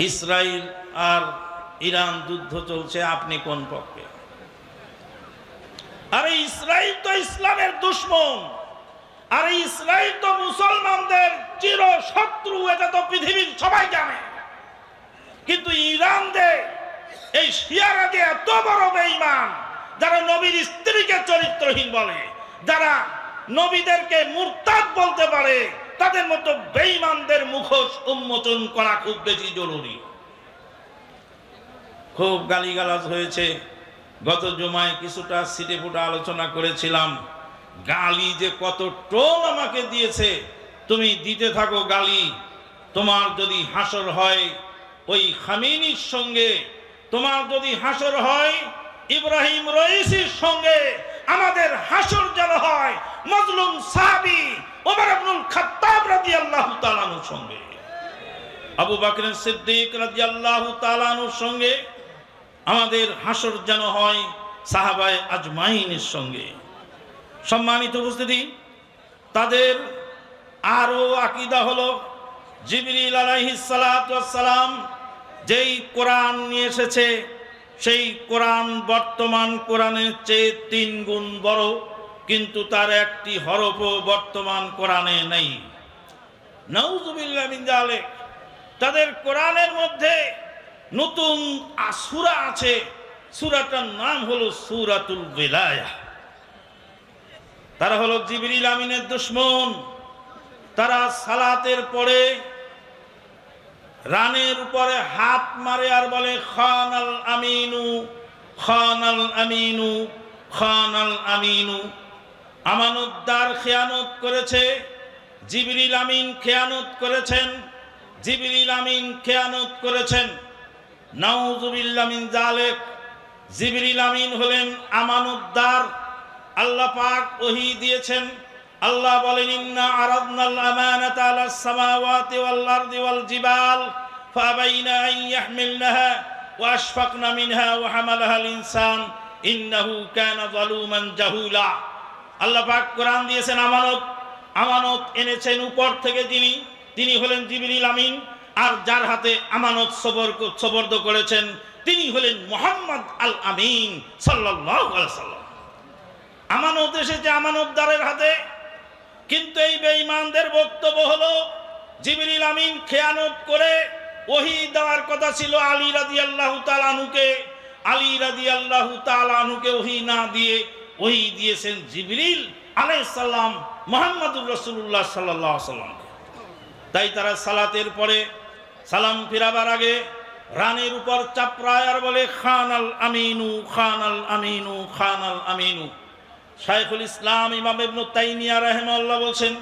Israel আর Iran যুদ্ধ চলছে, আপনি কোন পক্ষে? আরে ইসরায়েল তো ইসলামের দুশমন, আরে ইসরায়েল তো মুসলমানদের চির শত্রু, এটা তো পৃথিবীর সবাই জানে। কিন্তু ইরান এই শিয়ারা দিয়ে এত বড় বেঈমান, যারা নবীর স্ত্রীকে চরিত্রহীন বলে, যারা নবীদেরকে মুরতাদ বলতে পারে, তাদের মতো বেঈমানদের মুখোশ উন্মোচন করা খুব বেশি জরুরি। খুব গালিগালাজ হয়েছে। গত জুমায় কিছুটা সিটে ফুটা আলোচনা করেছিলাম। গালি যে কত টোন আমাকে দিয়েছে, তুমি দিতে থাকো গালি। তোমার যদি হাসর হয় ওই খামেনির সঙ্গে, তোমার যদি হাসর হয় ইব্রাহিম রইসির সঙ্গে, আমাদের হাসর যেন হয় মজলুম সাহাবী ওমর ইবনুল খাত্তাব রাদিয়াল্লাহু তাআলা আনহুর সঙ্গে, আবু বকর সিদ্দিক রাদিয়াল্লাহু তাআলা আনহুর সঙ্গে। আমাদের হাসর যেন হয় সাহাবায়ে আজমাইনের সঙ্গে। সম্মানিত উপস্থিতি, তাদের আরো আকীদা হলো জিবরিল আলাইহিস সালাতু ওয়াস সালাম যেই কোরআন নিয়ে এসেছে, সেই কোরআন বর্তমান কোরআনের চেয়ে 3 গুণ বড়, কিন্তু তার একটি হরফও বর্তমান কোরআনে নেই। নাউযুবিল্লাহ মিন যালিক। তাদের কোরআনের মধ্যে নতুন সূরা আছে, সূরাটার নাম হলো সূরাতুল বিলায়াহ। তারা হলো জিবরিল আমিনের দুশমন। তারা সালাতের পরে রানের উপরে হাত মারে আর বলে খানাল আমিনু, খানাল আমিনু, খানাল আমিনু। আমানতদার খেয়ানত করেছে, জিবরিল আমিন খেয়ানত করেছেন, জিবরিল আমিন খেয়ানত করেছেন। নাউযুবিল্লাহ মিন যালিক। জিবরিল আমিন হলেন আমানতদার। আল্লাহ পাক ওহী দিয়েছেন। আল্লাহ বলেন ইন্না আরাদনাল আমানাতা আলাস সামাওয়াতি ওয়াল আরদি ওয়াল জিবাল ফাবাইনা আন ইয়াহমিলনাহা ওয়া আশফাকনা মিনহা ওয়া হামালাহাল ইনসান ইন্নাহু কানা যালুমান জাহুলা। আল্লাহ পাক কোরআন দিয়েছেন আমানত। আমানত এনেছেন উপর থেকে তিনি হলেন জিবরিল আমিন। আর যার হাতে আমানত সুপর্দ করেছেন তিনি হলেন মুহাম্মদ আল আমিন সাল্লাল্লাহু আলাইহি ওয়াসাল্লাম। আমানত এসেছে আমানতদারের হাতে। কিন্তু এই বেঈমানদের বক্তব্য হলো জিবরিল আমিন খেয়ানত করে ওহী দেওয়ার কথা ছিল আলী রাদিয়াল্লাহু তাআলা আনহুকে। আলী রাদিয়াল্লাহু তাআলা আনহুকে ওহী না দিয়ে ওহী দিয়েছেন জিবরিল আলাইহিস সালাম মুহাম্মদুর রাসূলুল্লাহ সাল্লাল্লাহু আলাইহি ওয়াসাল্লাম। তাই তারা সালাতের পরে সালাম ফিরাবার আগে রানের উপর চাপড়ায় আর বলে খানাল আমিনু, খানাল আমিনু, খানাল আমিনু। শাইখুল ইসলাম ইমাম ইবনে তাইমিয়া রাহিমাহুল্লাহ বলছেন,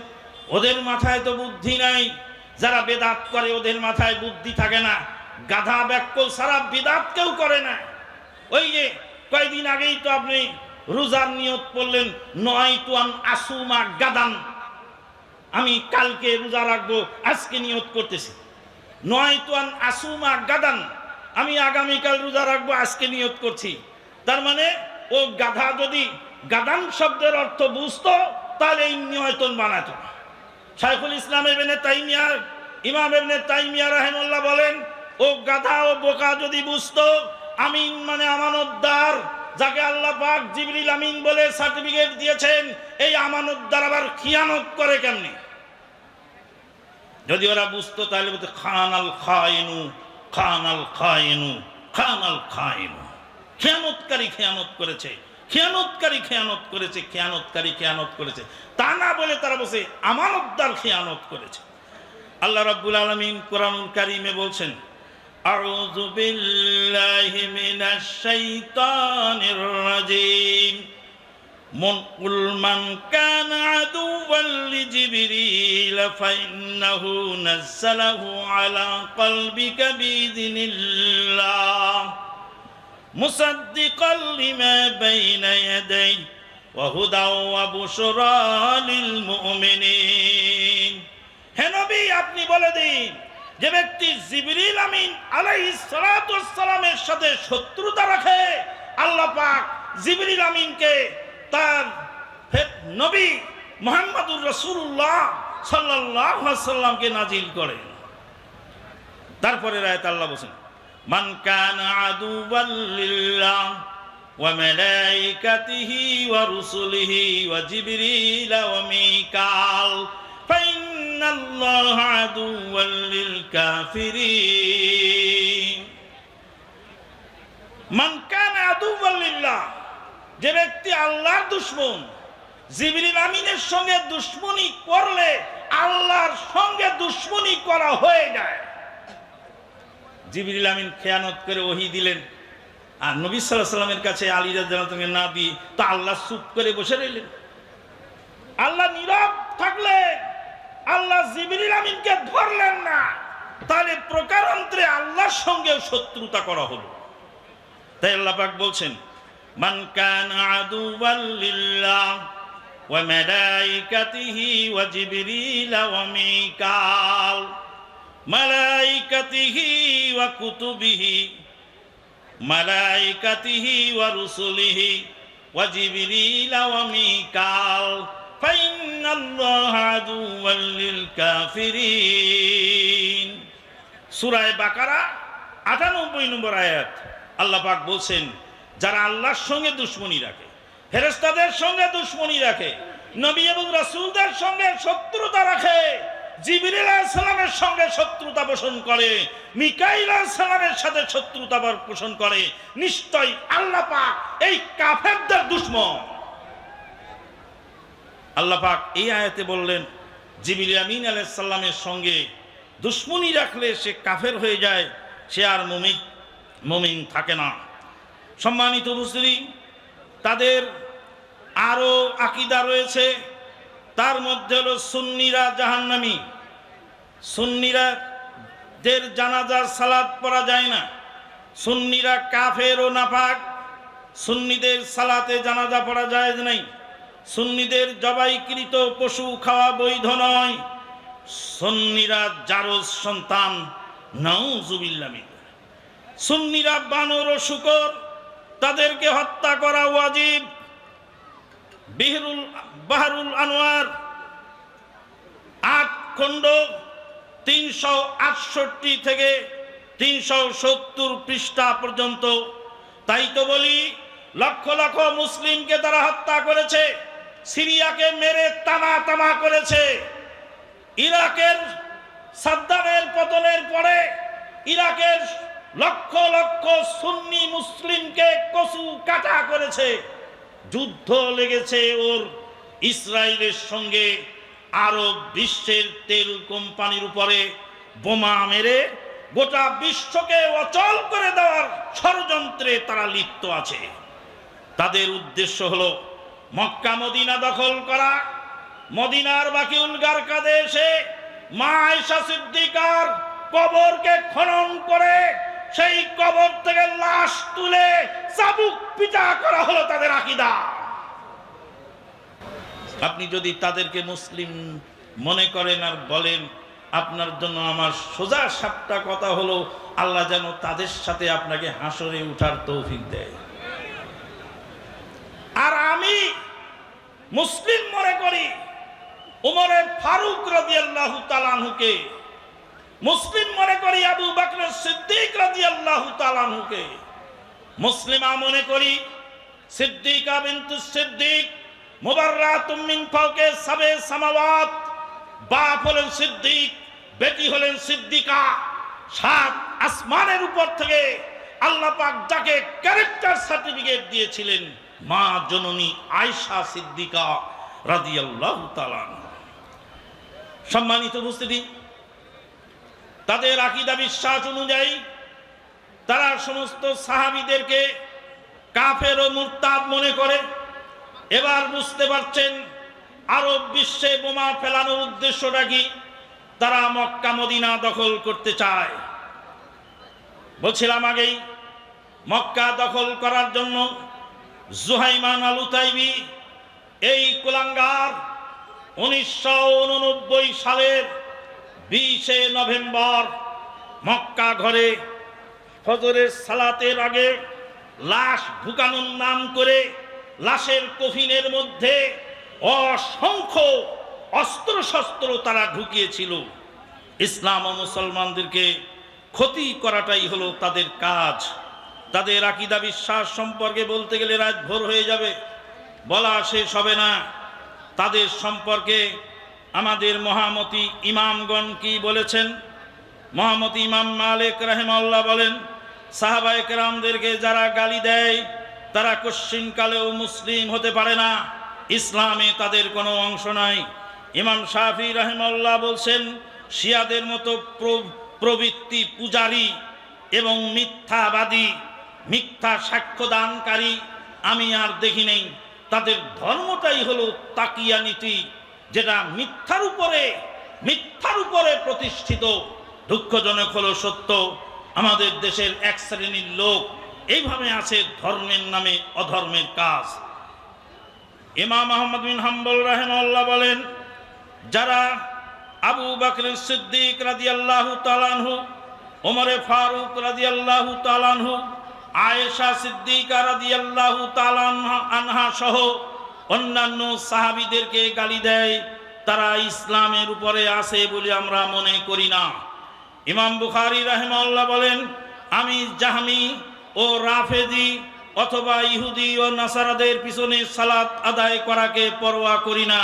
ওদের মাথায় তো বুদ্ধি নাই। যারা বেদাত করে ওদের মাথায় বুদ্ধি থাকে না। গাধা ব্যাককল সারা বিদাত কেউ করে না। ওই যে কয়েকদিন আগেই তো আপনি রোজার নিয়ত করলেন, নয়তু আন আসুমা গাদান, আমি কালকে রোজা রাখবো, আজকে নিয়ত করতেছি। নয়তু আন আসুমা গাদান, আমি আগামীকাল রোজা রাখবো, আজকে নিয়ত করছি। তার মানে ও গাধা যদি গাদান শব্দের অর্থ বুঝতো তাহলে এই নিয়তন বানাতো না। শাইখুল ইসলাম ইবনে তাইমিয়া, ইমাম ইবনে তাইমিয়া রাহিমাহুল্লাহ বলেন, ও গাধা ও বোকা যদি বুঝতো আমিন মানে আমানতদার, যাকে আল্লাহ পাক জিবরিল আমিন বলে সার্টিফিকেট দিয়েছেন, এই আমানতদার আবার খিয়ানত করে কেমনে? যদি ওরা বুঝতো তাহলে বলতো খানাল খায়নু, খানাল খায়নু, খানাল খায়নু। খেয়ানতকারী খেয়ানত করেছে, খেয়ানতকারী খেয়ানত করেছে, খেয়ানতকারী খেয়ানত করেছে, তা না বলে তারা বসে আমানতদার খেয়ানত করেছে। আল্লাহ রাব্বুল আলামিন কোরআনুল কারীমে বলছেন, আউযু বিল্লাহি মিনাশ শাইতানির রাজীম। কুল মান কানা আদুওয়ান লিজিবরিল ফাইন্নাহু নাযালাহু আলা কলবিকা বিইذনিল্লাহ মুসাদ্দিকাল লিমা বাইনা ইয়াদাইহি ওয়া হুদা ওয়া বুশরা লিল মুমিনিন। হে নবী, আপনি বলে দিন, যে ব্যক্তি জিবরিল আমিন আলাইহিস সালাতু ওয়াস সালামের সাথে শত্রুতা রাখে, আল্লাহ পাক জিবরিল আমিনকে তার নবী মুহাম্মদুর রাসূলুল্লাহ সাল্লাল্লাহু আলাইহি ওয়াসাল্লামকে নাজিল করেন। তারপরে আয়াতে আল্লাহ বলেন, মান কানা আদুওয়াল লিল্লাহ ওয়া মালাইকাতিহি ওয়া রুসুলিহি ওয়া জিবরিল ওয়া মিকাল ফাইন্নাল্লাহা আদুওয়াল লিল কাফিরিন। মান কানা আদুওয়াল লিল্লাহ, যে ব্যক্তি আল্লাহর দুশমন, জিবরিল আমিনের সঙ্গে দুশমনি করলে আল্লাহর সঙ্গে দুশমনি করা হয়ে যায়। জিবরিল আমিন খেয়ানত করে ওহী দিলেন, আর নবী সাল্লাল্লাহু আলাইহি ওয়াসাল্লামের কাছে আলী রাদিয়াল্লাহু আনহু না দিয়ে তো আল্লাহ চুপ করে বসে রইলেন। আল্লাহ নীরব থাকলে আল্লাহ জিবরিল আমিনকে ধরলেন না, তাহলে প্রকারান্তরে আল্লাহর সঙ্গে শত্রুতা করা হলো। তাই আল্লাহ পাক বলছেন, মান কানা আদুওয়াল লিল্লাহ ওয়া মালাইকাতিহি ওয়া জিবরিল ওয়া মিকাল, মালাইকাতিহি ওয়া কুতুবিহি, মালাইকাতিহি ওয়া রুসুলিহি ওয়া জিবরিল ওয়া মিকাল ফাইন্নাল্লাহা আদুওয়াল লিল কাফিরিন। সূরা বাকারা 98 নম্বর আয়াত। আল্লাহ পাক বলছেন, যারা আল্লাহর সঙ্গে দুশমনি রাখে, ফেরেশতাদের সঙ্গে দুশমনি রাখে, নবী এবং রাসূলদের সঙ্গে শত্রুতা রাখে, জিবরিল আলাইহিস সালামের সঙ্গে শত্রুতা পোষণ করে, মিকাইল আলাইহিস সালামের সাথে শত্রুতা পোষণ করে, নিশ্চয় আল্লাহ পাক এই কাফেরদের দুশমন। আল্লাহ পাক এই আয়াতে বললেন, জিবরিল আমিন আলাইহিস সালামের সঙ্গে দুশমনি রাখলে সে কাফের হয়ে যায়, সে আর মুমিন থাকে না। সম্মানিত উপস্থিতি, তাদের আরো আকীদা রয়েছে, তার মধ্যে হলো সুন্নিরা জাহান্নামী। সুন্নিরা দের জানাজার সালাত পড়া যায় না, সুন্নিরা কাফের ও নাপাক, সুন্নিদের সালাতে জানাজা পড়া জায়েজ নাই, সুন্নিদের জবাইকৃত পশু খাওয়া বৈধ নয়, সুন্নিরা জারজ সন্তান, নাউজুবিল্লাহ মিন। সুন্নিরা বানর ও শূকর, তাদেরকে হত্যা করা ওয়াজিব। বাহরুল আনোয়ার 8 খণ্ড 368 থেকে 370 পৃষ্ঠা পর্যন্ত। তাই তো বলি, লক্ষ লক্ষ মুসলিমকে তারা হত্যা করেছে, সিরিয়াকে মেরে তামা তামা করেছে, ইরাকের সাদ্দামের পতনের পরে ইরাকের লক্ষ লক্ষ সুন্নি মুসলিমকে কচু কাটা করেছে, যুদ্ধ লেগেছে ওর ইসরায়েলের সঙ্গে, আরব বিশ্বের তেল কোম্পানির উপরে বোমা মেরে গোটা বিশ্বকে অচল করে দেওয়ার ষড়যন্ত্রে তারা লিপ্ত আছে। তাদের উদ্দেশ্য হলো মক্কা মদিনা দখল করা, মদিনার বাকিউল গারকাদে এসে মা আয়েশা সিদ্দিকার কবরকে খনন করে সেই কবর থেকে লাশ তুলে চাবুক পিটা করা হলো তাদের আকীদা। আপনি যদি তাদেরকে মুসলিম মনে করেন আর বলেন, আপনার জন্য আমার সোজা সাপটা কথা হলো, আল্লাহ যেন তাদের সাথে আপনাকে হাসরে উঠার তৌফিক দেয়। আর আমি মুসলিম মনে করি উমরে ফারুক রাদিয়াল্লাহু তাআলা আনহুকে, মুসলিম মনে করি আবু বকর সিদ্দিক রাদিয়াল্লাহু তাআলা আনহুকে, মুসলিমা মনে করি সিদ্দিকা বিনতুস সিদ্দিক মুবাররাতুম মিন ফাওকে সাবে সামাওয়াত। বাপ হলেন সিদ্দিক, বেটি হলেন সিদ্দিকা। 7 আসমানের উপর থেকে আল্লাহ পাক যাকে ক্যারেক্টার সার্টিফিকেট দিয়েছিলেন, মা জননী আয়েশা সিদ্দিকা রাদিয়াল্লাহু তাআলা আনহা। সম্মানিত উপস্থিতি, তাদের আকীদা বিশ্বাস অনুযায়ী তারা সমস্ত সাহাবীদেরকে কাফের ও মুরতাদ মনে করে। এবার বুঝতে পারছেন আরব বিশ্বে বোমা ফেলানোর উদ্দেশ্যটা কি? তারা মক্কা মদিনা দখল করতে চায়। বলছিলাম আগেই, মক্কা দখল করার জন্য জুহাইমান আল উতাইবি এই কুলাঙ্গার 1989 সালের 20 নভেম্বর মক্কা ঘরে ফজরের সালাতের আগে লাশ ঢুকানোর নাম করে লাশের কফিনের মধ্যে অসংখ্য অস্ত্র শস্ত্র তারা ঢুকিয়েছিল। ইসলাম ও মুসলমানদেরকে ক্ষতি করাটাই হলো তাদের কাজ। তাদের আকীদা বিশ্বাস সম্পর্কে বলতে গেলে রাত ভোর হয়ে যাবে, বলা শেষ হবে না। তাদের সম্পর্কে আমাদের মহামতি ইমামগণ কি বলেছেন? মহামতি ইমাম মালিক রাহিমাহুল্লাহ বলেন, সাহাবায়ে কেরামদেরকে যারা গালি দেয় তারা কশ্চিনকালেও মুসলিম হতে পারে না, ইসলামে তাদের কোনো অংশ নাই। ইমাম শাফি রাহিমাহুল্লাহ বলছেন, শিয়াদের মতো প্রবৃত্তি পূজারী এবং মিথ্যাবাদী, মিথ্যা সাক্ষ্যদানকারী আমি আর দেখি নেই। তাদের ধর্মটাই হলো তাকিয়া নীতি, যেটা মিথ্যার উপরে প্রতিষ্ঠিত। দুঃখজনক হলো সত্য, আমাদের দেশের এক শ্রেণীর লোক এইভাবে আছে ধর্মের নামে অধর্মের কাজ। ইমাম আহমদ বিন হাম্বল রাহিমাহুল্লাহ বলেন, যারা আবু বকর সিদ্দিক রাদিয়াল্লাহু তাআলা আনহু, ওমরে ফারুক রাদিয়াল্লাহু তাআলা আনহু, আয়েশা সিদ্দিকা রাদিয়াল্লাহু তাআলা আনহা সহ অন্যান্য সাহাবীদেরকে গালি দেয়, তারা ইসলামের উপরে আছে বলে আমরা মনে করি না। ইমাম বুখারী রাহিমাহুল্লাহ বলেন, আমি জাহমি ও রাফেদি অথবা ইহুদি ও নাসারাদের পিছনে সালাত আদায় করাকে পরোয়া করি না।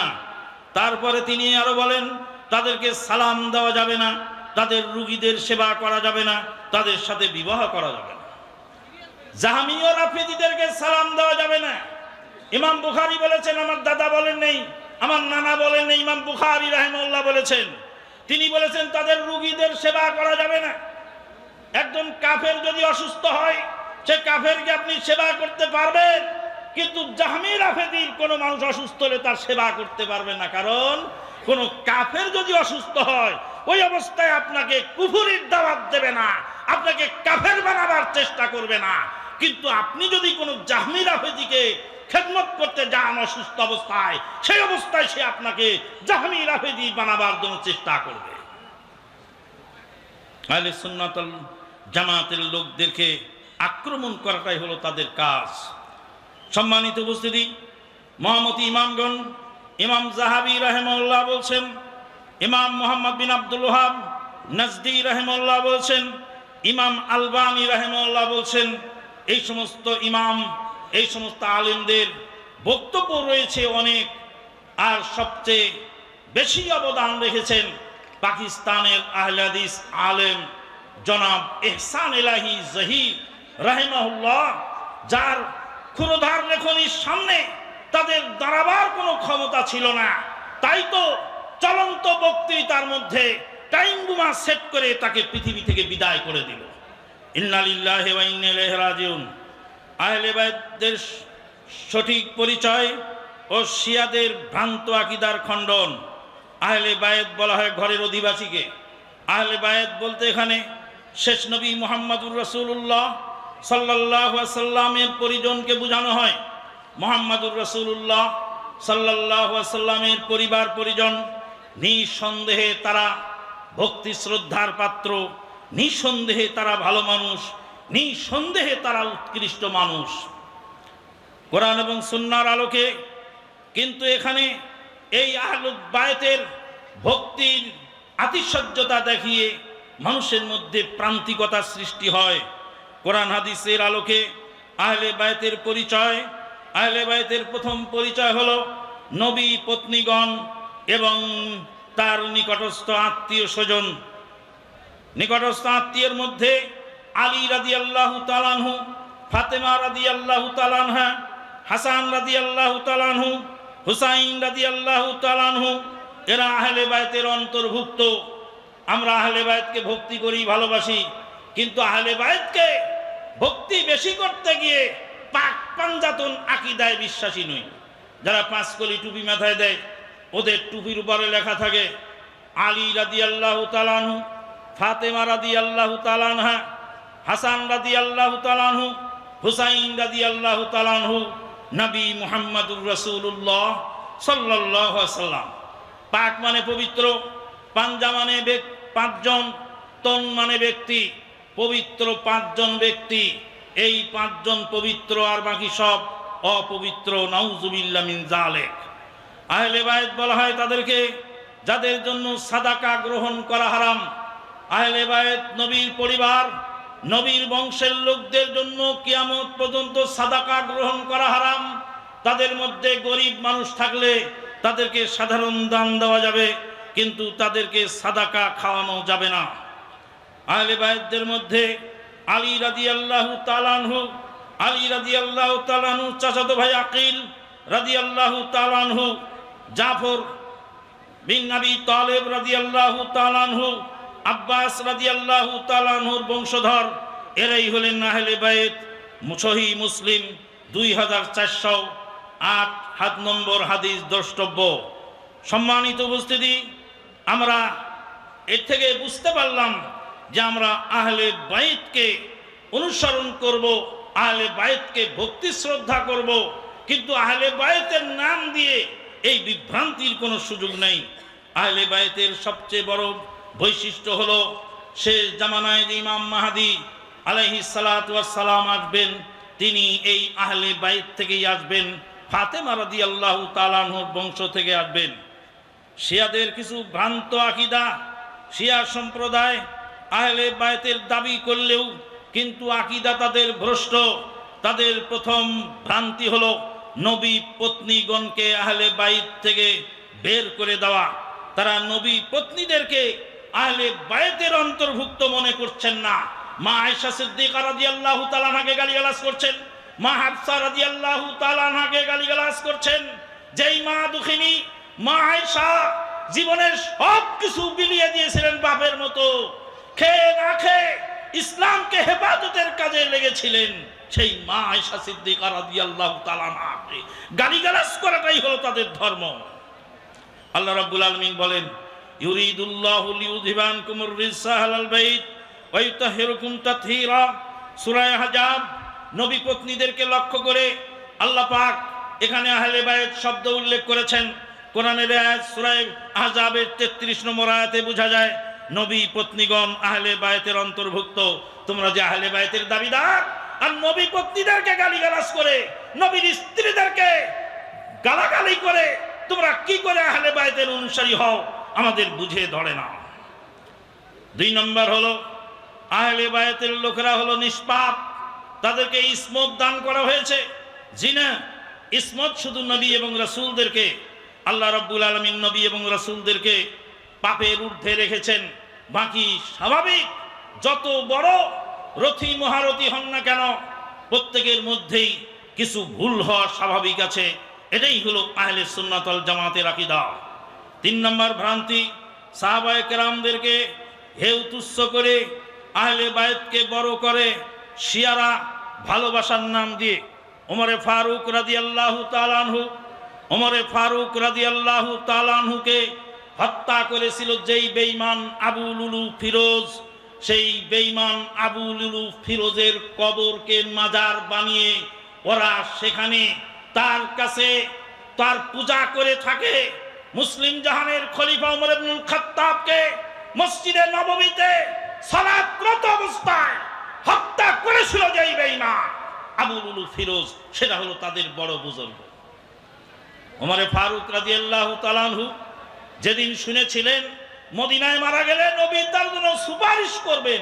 তারপরে তিনি আরো বলেন, তাদেরকে সালাম দেওয়া যাবে না, তাদের রোগীদের সেবা করা যাবে না, তাদের সাথে বিবাহ করা যাবে না। জাহমি ও রাফেদিদেরকে সালাম দেওয়া যাবে না। ইমাম বুখারী বলেছেন, আমার দাদা বলেন নেই, আমার নানা বলেন নেই, ইমাম বুখারী রাহিমাহুল্লাহ বলেছেন। তিনি বলেছেন তাদের রোগীদের সেবা করা যাবে না। একজন কাফের যদি অসুস্থ হয়, সে কাফেরকে আপনি সেবা করতে পারবেন, কিন্তু জাহমি রাফেদির কোনো মানুষ অসুস্থ হলে তার সেবা করতে পারবেন না। কারণ কোনো কাফের যদি অসুস্থ হয়, ওই অবস্থায় আপনাকে কুফরির দাওয়াত দেবে না, আপনাকে কাফের বানাবার চেষ্টা করবে না। কিন্তু আপনি যদি কোনো জাহমি রাফেদিকে খেদমত করতে যান অসুস্থ অবস্থায়, সেই অবস্থায় সে আপনাকে জাহমি রাফেদি বানাবার জন্য চেষ্টা করবে। আহলে সুন্নাত ওয়াল জামাতের লোকদেরকে আক্রমণ করাটাই হলো তাদের কাজ। সম্মানিত উপস্থিতি, মহামতি ইমামগণ, ইমাম যাহাবী রাহিমাহুল্লাহ বলছেন, ইমাম মুহাম্মদ বিন আব্দুল ওয়াহাব নাজদি রাহিমাহুল্লাহ বলছেন, ইমাম আলবানী রাহিমাহুল্লাহ বলছেন, এই সমস্ত ইমাম, এই সমস্ত আলেমদের বক্তব্য রয়েছে অনেক। আর সবচেয়ে বেশি অবদান রেখেছেন পাকিস্তানের আহলে হাদিস আলেম জনাব ইহসান ইলাহি জহির রাহিমাহুল্লাহ, যার ক্ষুরধার লেখনির সামনে তাদের দাঁড়াবার কোনো ক্ষমতা ছিল না। তাই তো চলন্ত বক্তৃতার মধ্যে টাইম বোমা সেট করে তাকে পৃথিবী থেকে বিদায় করে দিল। ইন্না লিল্লাহি ওয়া ইন্না ইলাইহি রাজিউন। আহলে বায়তদের সঠিক পরিচয় ও শিয়াদের ভ্রান্ত আকীদার খণ্ডন। আহলে বায়ত বলা হয় ঘরের অধিবাসীকে। আহলে বায়ত বলতে এখানে শেষ নবী মুহাম্মদুর রাসূলুল্লাহ সাল্লাল্লাহু আলাইহি ওয়াসাল্লামের পরিজনকে বোঝানো হয়। মুহাম্মদুর রাসূলুল্লাহ সাল্লাল্লাহু আলাইহি ওয়াসাল্লামের পরিবার পরিজন, নিঃসন্দেহে তারা ভক্তি শ্রদ্ধার পাত্র, নিঃসন্দেহে তারা ভালো মানুষ, নিঃসন্দেহে তারা উৎকৃষ্ট মানুষ কোরআন এবং সুন্নাহর আলোকে। কিন্তু এখানে এই আহলে বায়তের ভক্তির আতিশয্যতা দেখিয়ে মানুষের মধ্যে প্রান্তিকতা সৃষ্টি হয়। কোরআন হাদিসের আলোকে আহলে বায়তের পরিচয়, আহলে বায়তের প্রথম পরিচয় হলো নবী পত্নীগণ এবং তার নিকটস্থ আত্মীয় স্বজন। নিকটস্থ আত্মীয়ের মধ্যে আলী রাদিয়াল্লাহু তাআলা আনহু, ফাতেমা রাদিয়াল্লাহু তাআলা আনহা, হাসান রাদিয়াল্লাহু তাআলা আনহু, হুসাইন রাদিয়াল্লাহু তাআলা আনহু, এরা আহলে বায়তের অন্তর্ভুক্ত। আমরা আহলে বায়তকে ভক্তি করি, ভালোবাসি, কিন্তু আহলে বায়তকে ভক্তি বেশি করতে গিয়ে পাক পাঞ্জাতন আকীদায় বিশ্বাসী নই। যারা পাঁচকলি টুপি মাথায় দেয়, ওদের টুপির উপরে লেখা থাকে আলী রাদিয়াল্লাহু তাআলা আনহু, ফাতেমা রাদিয়াল্লাহু তাআলা আনহা, হাসান রাদিয়াল্লাহু তাআলা আনহু, হুসাইন রাদিয়াল্লাহু তাআলা আনহু, নবী মুহাম্মদুর রাসূলুল্লাহ সাল্লাল্লাহু আলাইহি ওয়াসাল্লাম। পাক মানে পবিত্র, পাঞ্জা মানে পাঁচজন, তন মানে ব্যক্তি, পবিত্র পাঁচজন ব্যক্তি। এই পাঁচজন পবিত্র, আর বাকি সব অপবিত্র। নাউজুবিল্লাহ মিন যালিক। আহলে বায়ত বলা হয় তাদেরকে যাদের জন্য সাদাকা গ্রহণ করা হারাম, আহলে বায়ত নবীর পরিবার, নবীর বংশের লোকদের জন্য কিয়ামত পর্যন্ত সাদাকা গ্রহণ করা হারাম। তাদের মধ্যে গরিব মানুষ থাকলে তাদেরকে সাধারণ দান দেওয়া যাবে, কিন্তু তাদেরকে সাদাকা খাওয়ানো যাবে না। আহলে বায়তদের মধ্যে আলী রাদিয়াল্লাহু তাআলা আনহু, আলী রাদিয়াল্লাহু তাআলা আনহু চাচাতো ভাই আকিল রাদিয়াল্লাহু তাআলা আনহু, জাফর বিন আবি তালেব রাদিয়াল্লাহু তাআলা আনহু, আব্বাস রাদিয়াল্লাহু তাআলা আনহুর বংশধর, এরাই হলেন আহলে বায়ত। সহিহ মুসলিম 2408 নম্বর হাদিস দ্রষ্টব্য। সম্মানিত উপস্থিতি, আমরা এর থেকে বুঝতে পারলাম যে আমরা আহলে বায়তকে অনুসরণ করব, আহলে বায়তকে ভক্তি শ্রদ্ধা করব, কিন্তু আহলে বায়তের নাম দিয়ে এই বিভ্রান্তির কোনো সুযোগ নেই। আহলে বায়তের সবচেয়ে বড় বৈশিষ্ট্য হলো শেষ জামানায় যে ইমাম মাহদী আলাইহিস সালাতু ওয়াস সালাম আসবেন, তিনি এই আহলে বায়ত থেকেই আসবেন, ফাতেমা রাদিয়াল্লাহু তাআলা আনহুর বংশ থেকে আসবেন। শিয়াদের কিছু ভ্রান্ত আকীদা, শিয়া সম্প্রদায় আহলে বায়তের দাবি করলেও কিন্তু আকীদা তাদের ভ্রষ্ট। তাদের প্রথম ভ্রান্তি হলো নবী পত্নীগণকে আহলে বাইত থেকে বের করে দেওয়া। তারা নবী পত্নীদেরকে আহলে বায়তের অন্তর্ভুক্ত মনে করছেন না। মা আয়েশা সিদ্দিকা রাদিয়াল্লাহু তাআলা আনহাকে গালিগালাজ করছেন, মা হাফসা রাদিয়াল্লাহু তাআলা আনহাকে গালিগালাজ করছেন। যেই মা দুখিনী মা আয়েশা জীবনের সব কিছু বিলিয়ে দিয়েছিলেন বাপের মতো, খেয়ে না খেয়ে ইসলামকে হেফাজতের কাজে লেগেছিলেন, সেই মা আয়েশা সিদ্দিকা রাদিয়াল্লাহু তাআলা আনহাকে গালিগালাজ করাটাই হলো তাদের ধর্ম। আল্লাহ রাব্বুল আলামিন বলেন, ইউরিদুল্লাহু লিইউযহিবা আনকুমুর রিজসা আহলাল বাইত ওয়া ইউতাহহিরুকুম তাতহীরা। সূরা আহজাব। নবী পত্নীদেরকে লক্ষ্য করে আল্লাহ পাক এখানে আহলে বায়ত শব্দ উল্লেখ করেছেন। কোরআনের আয়াত সূরা আহজাবের 33 নম্বর আয়াতে বোঝা যায় নবী পত্নীগণ আহলে বায়তের অন্তর্ভুক্ত। তোমরা যে আহলে বায়তের দাবিদার আর নবী পত্নীদেরকে গালিগালাজ করে, নবীর স্ত্রীদেরকে গালাগালি করে তোমরা কি করে আহলে বায়তের অনুসারী হও, আমাদের বুঝে ধরে না। 2 নম্বর হলো আহলে বায়তের লোকেরা হলো নিষ্পাপ, তাদেরকে ইসমত দান করা হয়েছে। জিনা ইসমত শুধু নবী এবং রাসূলদেরকে, আল্লাহ রাব্বুল আলামিন নবী এবং রাসূলদেরকে পাপের ঊর্ধ্বে রেখেছেন। বাকি স্বাভাবিক যত বড় রথী মহারথী হন না কেন, প্রত্যেকের মধ্যেই কিছু ভুল হওয়া স্বাভাবিক আছে। এটাই হলো আহলে সুন্নাত ওয়াল জামাতের আকীদা। 3 নম্বর ভ্রান্তি, সাহাবায়ে কেরামদেরকে হেউ তুচ্ছ করে আহলে বায়তকে বড় করে শিয়ারা ভালোবাসার নাম দিয়ে ওমরে ফারুক রাদিয়াল্লাহু তাআলা আনহু, ওমরে ফারুক রাদিয়াল্লাহু তাআলা আনহুকে হত্যা করেছিল যেই বেঈমান আবু লুলু ফিরোজ। সেই বেঈমান আবু লুলু ফিরোজের কবরকে মাজার বানিয়ে ওরা সেখানে তার কাছে তার পূজা করে থাকে। মুসলিম জাহানের খলিফা ওমর ইবনুল খাত্তাবকে মসজিদে নববীতে সালাতরত অবস্থায় হত্যা করেছিল যেই বেঈমান আবু লুলু ফিরোজ, সেটা হলো তাদের বড় বুজুর্গ। ওমরে ফারুক রাদিয়াল্লাহু তাআলা আনহু যেদিন শুনেছিলেন মদিনায় মারা গেলে নবী তার জন্য সুপারিশ করবেন,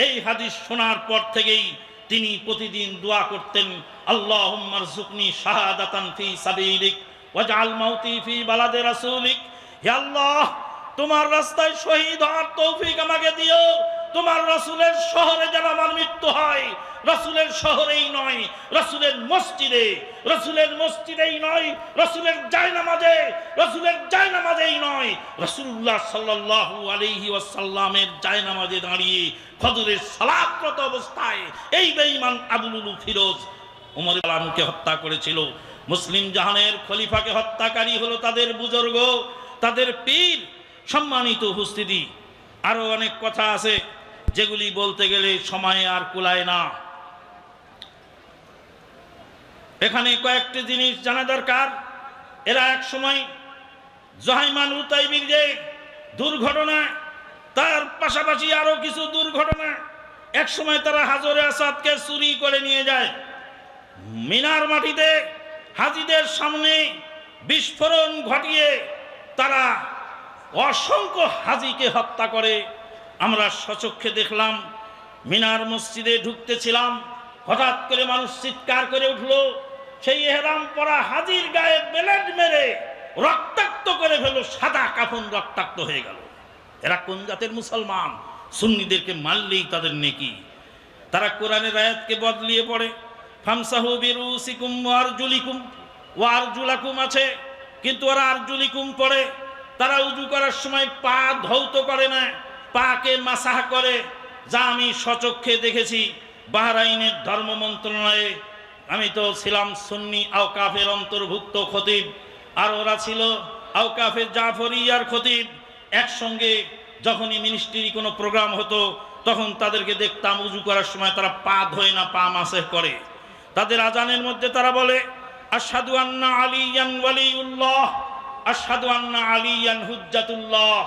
এই হাদিস শোনার পর থেকেই তিনি প্রতিদিন দোয়া করতেন, আল্লাহুম্মা রযুকনি শাহাদাতান ফি সাবিলিক ওয়াজআল মাউতি ফি বালাদে রাসূলিক। হে আল্লাহ, তোমার রাস্তায় শহীদ হওয়ার তৌফিক আমাকে দিও। তোমার রাসূলের শহরে যেন আমার মৃত্যু হয়, রাসূলের শহরেই নয়, রাসূলের মসজিদে, রাসূলের মসজিদেই নয়, রাসূলের জায়নামাজে, রাসূলের জায়নামাজেই নয়, রাসূলুল্লাহ সাল্লাল্লাহু আলাইহি ওয়াসাল্লামের জায়নামাজে দাঁড়িয়ে ফজরের সালাতরত অবস্থায় এই বেঈমান আবু লুলু ফিরোজ ওমর আলমকে হত্যা করেছিল। মুসলিম জাহানের খলিফাকে হত্যাকারী হলো তাদের বুজুর্গ, তাদের পীর। সম্মানিত উপস্থিতি, আরো অনেক কথা আছে যেগুলি বলতে গেলে সময় আর কুলায় না। এখানে কয়েকটি জিনিস জানা দরকার। এরা এক সময় জহাইমান উতাইবির যে দুর্ঘটনা, তার পাশাপাশি আরো কিছু দুর্ঘটনা, এক সময় তারা হাজরে আসাদকে চুরি করে নিয়ে যায়। মিনার মাটিতে হাজিদের সামনে বিস্ফোরণ ঘটিয়ে তারা অসংখ্য হাজিকে হত্যা করে। আমরা সচক্ষে দেখলাম, মিনার মসজিদে ঢুকতেছিলাম, হঠাৎ করে মানুষ চিৎকার করে উঠলো, সেই এহরাম পরা হাজির গায়ে বেলেট মেরে রক্তাক্ত করে ফেললো, সাদা কাফন রক্তাক্ত হয়ে গেল। এরা কোন জাতের মুসলমান? সুন্নিদেরকে মারলেই তাদের নেকি। তারা কোরআনের আয়াতকে বদলিয়ে পড়ে, ফামসাহু বিরুসিকুম ওয়া আরজুলিকুম ওয়া আরজুলাকুম আছে, কিন্তু ওরা আরজুলিকুম পড়ে। তারা উজু করার সময় পা ধৌত করে না, পাকে মাসাহ করে, যা আমি সচক্ষে দেখেছি বাহরাইনের ধর্ম মন্ত্রণালয়ে। আমি তো ছিলাম সুন্নি আওকাফের অন্তর্ভুক্ত খতিব, আর ওরা ছিল আওকাফের জাফরিয়ার খতিব। একসঙ্গে যখনই মিনিস্ট্রি কোনো প্রোগ্রাম হতো, তখন তাদেরকে দেখতাম উজু করার সময় তারা পা ধোয় না, পা মাসে করে। তাদের আজানের মধ্যে তারা বলে, আশহাদু আন্না আলিয়ান ওয়ালিউল্লাহ, আশহাদু আন্না আলিয়ান হুজ্জাতুল্লাহ,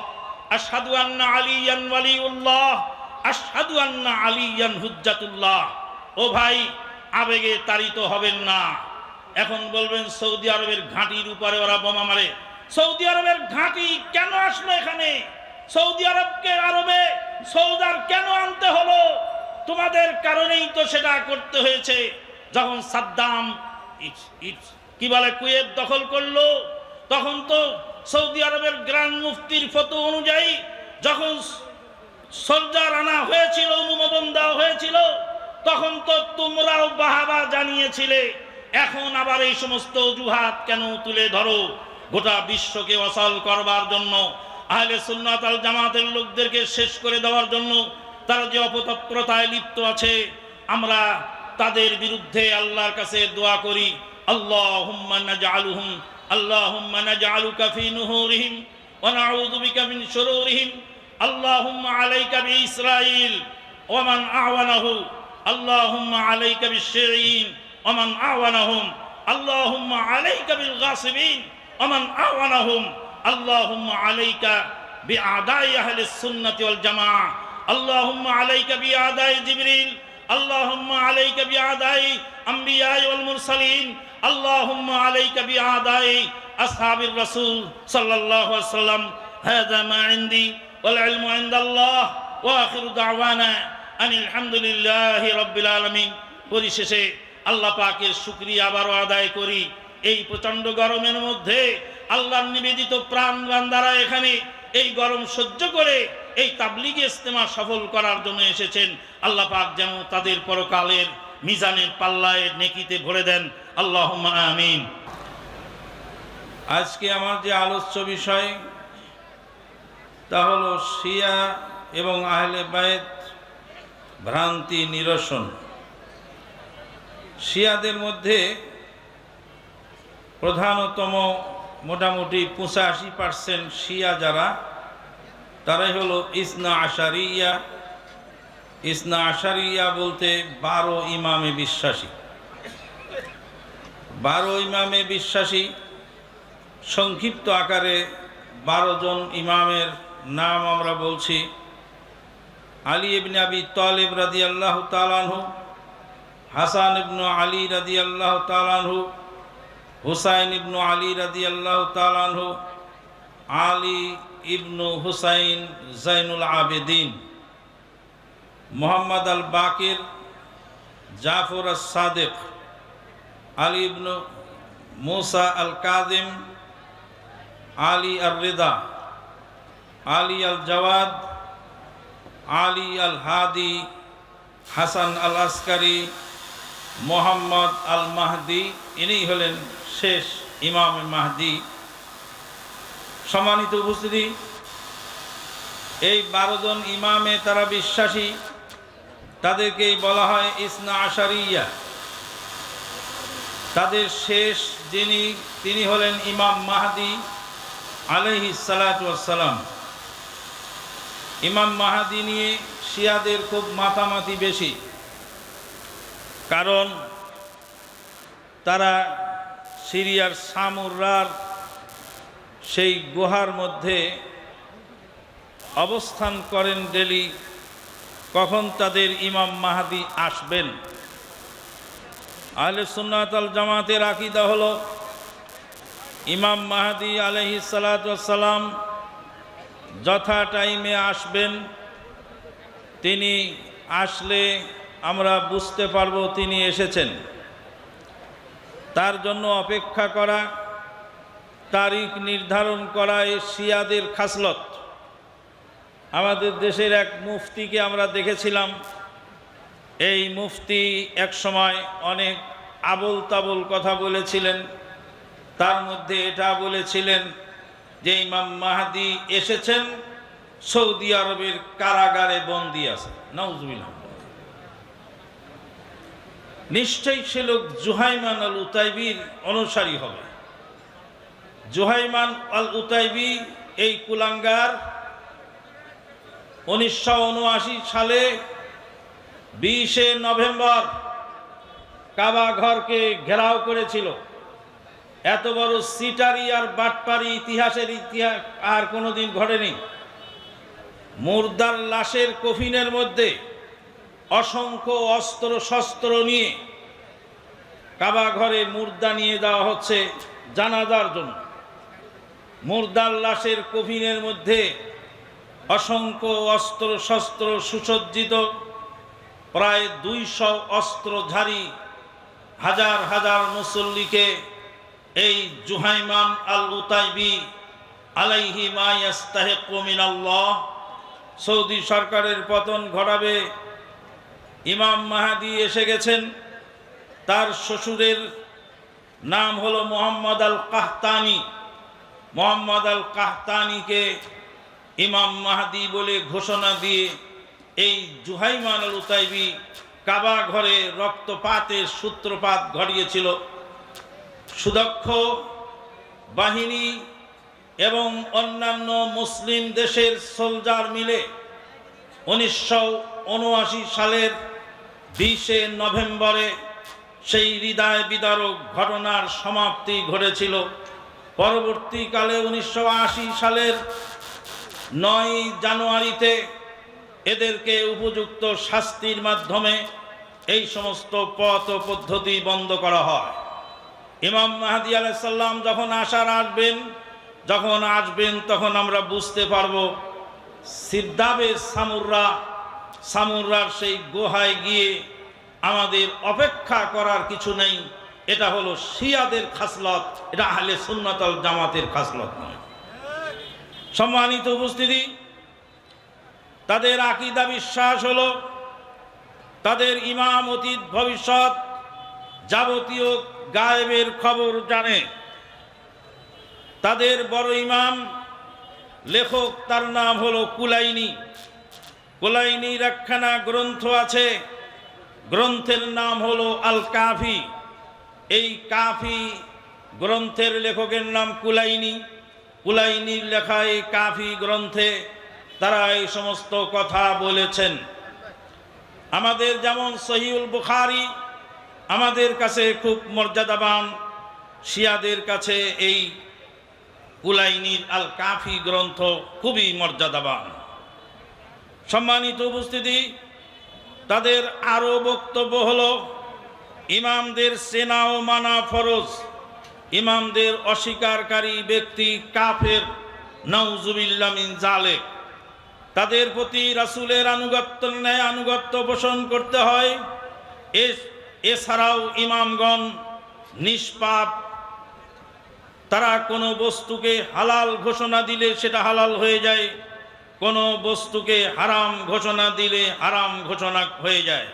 আশহাদু আন্না আলিয়ান ওয়ালিউল্লাহ, আশহাদু আন্না আলিয়ান হুজ্জাতুল্লাহ। ও ভাই, আবেগে তাড়িত হবেন না। এখন বলবেন সৌদি আরবের ঘাঁটির উপরে ওরা বোমা মারে। সৌদি আরবের ঘাঁটি কেন আসলো এখানে? সৌদি আরবে সৌদার কেন আনতে হলো? তোমাদের কারণেই তো সেটা করতে হয়েছে। যখন সাদ্দাম কি বলে কুয়েত দখল করলো, তখন তো সৌদি আরবের গ্র্যান্ড মুফতির ফতোয়া অনুযায়ী যখন সোলজার আনা হয়েছিল, অনুমোদন দেওয়া হয়েছিল, তখন তো তোমরাও বাহাবা জানিয়েছিলে। এখন আবার এই সমস্ত অজুহাত কেন তুলে ধরো? গোটা বিশ্বকে অচল করবার জন্য, আহলে সুন্নাত আল জামাতের লোকদেরকে শেষ করে দেওয়ার জন্য তারা যে অপতৎপরতায় লিপ্ত আছে, আমরা তাদের বিরুদ্ধে আল্লাহর কাছে দোয়া করি, আল্লাহুম্মা নাজআলুহুম, আল্লাহুম্মা নাজআলুকা ফি নুহুরিহিম ওয়া নাউযু বিকা মিন শুরুরিহিম, আল্লাহুম্মা আলাইকা বিইসরাঈল ওয়া মান আওয়ানাহু, আল্লাহুম্মা আলাইকা বিশশিঈন ওয়া মান আওয়ানাহুম, আল্লাহুম্মা আলাইকা বিল গাসিবিন ওয়া মান আওয়ানাহুম, আল্লাহুম্মা আলাইকা বিআদাই আহলিস সুন্নাতি ওয়াল জামাআহ, আল্লাহুম্মা আলাইকা বিআদাই জিবরিল, আল্লাহুম্মা আলাইকা বিআদাই আমবিয়াই ওয়াল মুরসালিন, আল্লাহুম্মা আলাইকা বিআদাই আসহাবির রাসূল সাল্লাল্লাহু আলাইহি ওয়াসাল্লাম। হাযা মা ইনদি ওয়াল ইলমু ইনদাল্লাহ ওয়া আখিরু দাওয়ানা আনিল হামদুলিল্লাহি রাব্বিল আলামিন। পরিশেষে আল্লাহ পাকের শুকরিয়া আবারও আদায় করি। এই প্রচন্ড গরমের মধ্যে আল্লাহর নিবেদিত প্রাণ বান্দারা এখানে এই গরম সহ্য করে এই তাবলীগি ইজতেমা সফল করার জন্য এসেছেন। আল্লাহ পাক যেন তাদের পরকালের মিজানের পাল্লায় নেকিতে ভরে দেন, আল্লাহুম্মা আমিন। আজকে আমার যে আলোচ্য বিষয় তা হলো শিয়া এবং আহলে বায়েত ভ্রান্তি নিরসন। শিয়াদের মধ্যে প্রধানতম মোটামুটি 85% শিয়া যারা, তারাই হলো ইসনা আশারিয়া। ইসনা আশারিয়া বলতে 12 ইমামে বিশ্বাসী। 12 ইমামে বিশ্বাসী, সংক্ষিপ্ত আকারে 12 জন ইমামের নাম আমরা বলছি। আলী ইবনে আবি তালিব রাদিয়াল্লাহু তাআলা আনহু, হাসান ইবনে আলী রাদিয়াল্লাহু তাআলা আনহু, হুসাইন ইবনু আলী রাদিয়াল্লাহু তাআলা আনহু, আলী ইবনু হুসাইন জাইনুল আবেদিন, মোহাম্মদ আল বাকির, জাফর আস সাদিক, আলী ইবনু মুসা আল কাজিম, আলী আর রিদা, আলী আল জওয়াদ, আলী আল হাদি, হাসান আল আসকারি, মোহাম্মদ আল মাহদি। ইনি হলেন শেষ ইমাম মাহদি। সম্মানিত উপস্থিতি, এই 12 জন ইমামে তারা বিশ্বাসী, তাদেরকেই বলা হয় ইসনা আশারিয়া। তাদের শেষ তিনি হলেন ইমাম মাহদি আলাইহিস সালাতু ওয়াস সালাম। ইমাম মাহদি নিয়ে শিয়াদের খুব মাতামাতি বেশি, কারণ তারা সিরিয়ার সামুরার সেই গুহার মধ্যে অবস্থান করেন ডেলি, কখন তাদের ইমাম মাহদি আসবেন। আহলে সুন্নাত আল জামাতের আকীদা হলো ইমাম মাহদি আলাইহিস সালাতু ওয়াস সালাম যথা টাইমে আসবেন, তিনি আসলে আমরা বুঝতে পারবো তিনি এসেছেন। তার জন্য অপেক্ষা করা, তারিখ নির্ধারণ করা এই শিয়াদের খাসলত। আমাদের দেশের এক মুফতিকে আমরা দেখেছিলাম। এই মুফতি এক সময় অনেক আবোল তাবোল কথা বলেছিলেন। তার মধ্যে এটা বলেছিলেন যে ইমাম মাহদী এসেছেন, সৌদি আরবের কারাগারে বন্দী আছে। নাউজুবিল্লাহ। নিশ্চয়ই সে লোক জুহাইমান আল উতাইবির অনুসারী হবে। জুহাইমান আল উতাইবি এই কুলাঙ্গার 1979 সালে 20শে নভেম্বর কাবা ঘরকে ঘেরাও করেছিল। এত বড় সিটারি আর বাটপারি ইতিহাস আর কোনোদিন ঘটেনি। মুর্দার লাশের কফিনের মধ্যে অসংখ্য অস্ত্র শস্ত্র নিয়ে কাবা ঘরে মুর্দা নিয়ে যাওয়া হচ্ছে জানাজার জন্য। মুর্দার লাশের কফিনের মধ্যে অসংখ্য অস্ত্র শস্ত্র সুসজ্জিত, প্রায় 200 অস্ত্রধারী হাজার হাজার মুসল্লিকে এই জুহাইমান আল উতাইবি আলাইহি মা ইয়াস্তাহিকু মিনাল্লাহ, সৌদি সরকারের পতন ঘটাবে। ইমাম মাহদী এসে গেছেন। তার শ্বশুরের নাম হলো মোহাম্মদ আল কাহতানি। মোহাম্মদ আল কাহতানিকে ইমাম মাহদী বলে ঘোষণা দিয়ে এই জুহাইমান আল উতাইবি কাবা ঘরে রক্তপাতের সূত্রপাত ঘটিয়েছিল। সুদক্ষ বাহিনী এবং অন্যান্য মুসলিম দেশের সোলজার মিলে 1979 সালের 20শে নভেম্বরে সেই হৃদয় বিদারক ঘটনার সমাপ্তি ঘটেছিল। পরবর্তীকালে 1980 সালের 9 জানুয়ারিতে এদেরকে উপযুক্ত শাস্তির মাধ্যমে এই সমস্ত পথ ও পদ্ধতি বন্ধ করা হয়। ইমাম মাহদী আলাইহিস সালাম যখন আসবেন তখন আমরা বুঝতে পারবো সিদ্দাবে সামুরার সেই গুহায় গিয়ে আমাদের অপেক্ষা করার কিছু নেই। এটা হলো শিয়াদের খাসলত, এটা আহলে সুন্নাত ওয়াল জামাতের খাসলত নয়। সম্মানিত উপস্থিতি, তাদের আকীদা বিশ্বাস হলো তাদের ইমাম অতীত ভবিষ্যৎ যাবতীয় গায়েবের খবর জানে। তাদের বড় ইমাম লেখক, তার নাম হলো কুলাইনি। কুলাইনির একখানা গ্রন্থ আছে, গ্রন্থের নাম হলো আল কাফি। এই কাফি গ্রন্থের লেখকের নাম কুলাইনি। কুলাইনির লেখা এই কাফি গ্রন্থে তারা এই সমস্ত কথা বলেছেন। আমাদের যেমন সহিহুল বুখারী আমাদের কাছে খুব মর্যাদাবান, শিয়াদের কাছে এই কুলাইনির আল কাফি গ্রন্থ খুবই মর্যাদাবান। সম্মানিত উপস্থিতি, তাদের আরও বক্তব্য হলো ইমামদের চেনা ও মানা ফরজ। ইমামদের অস্বীকারী ব্যক্তি কাফের, নাউজুবিল্লাহ মিন যালিক। তাদের প্রতি রাসূলের আনুগত্য পোষণ করতে হয়। এছাড়াও ইমামগণ নিষ্পাপ। তারা কোনো বস্তুকে হালাল ঘোষণা দিলে সেটা হালাল হয়ে যায়, কোনো বস্তুকে হারাম ঘোষণা দিলে হারাম ঘোষণা হয়ে যায়।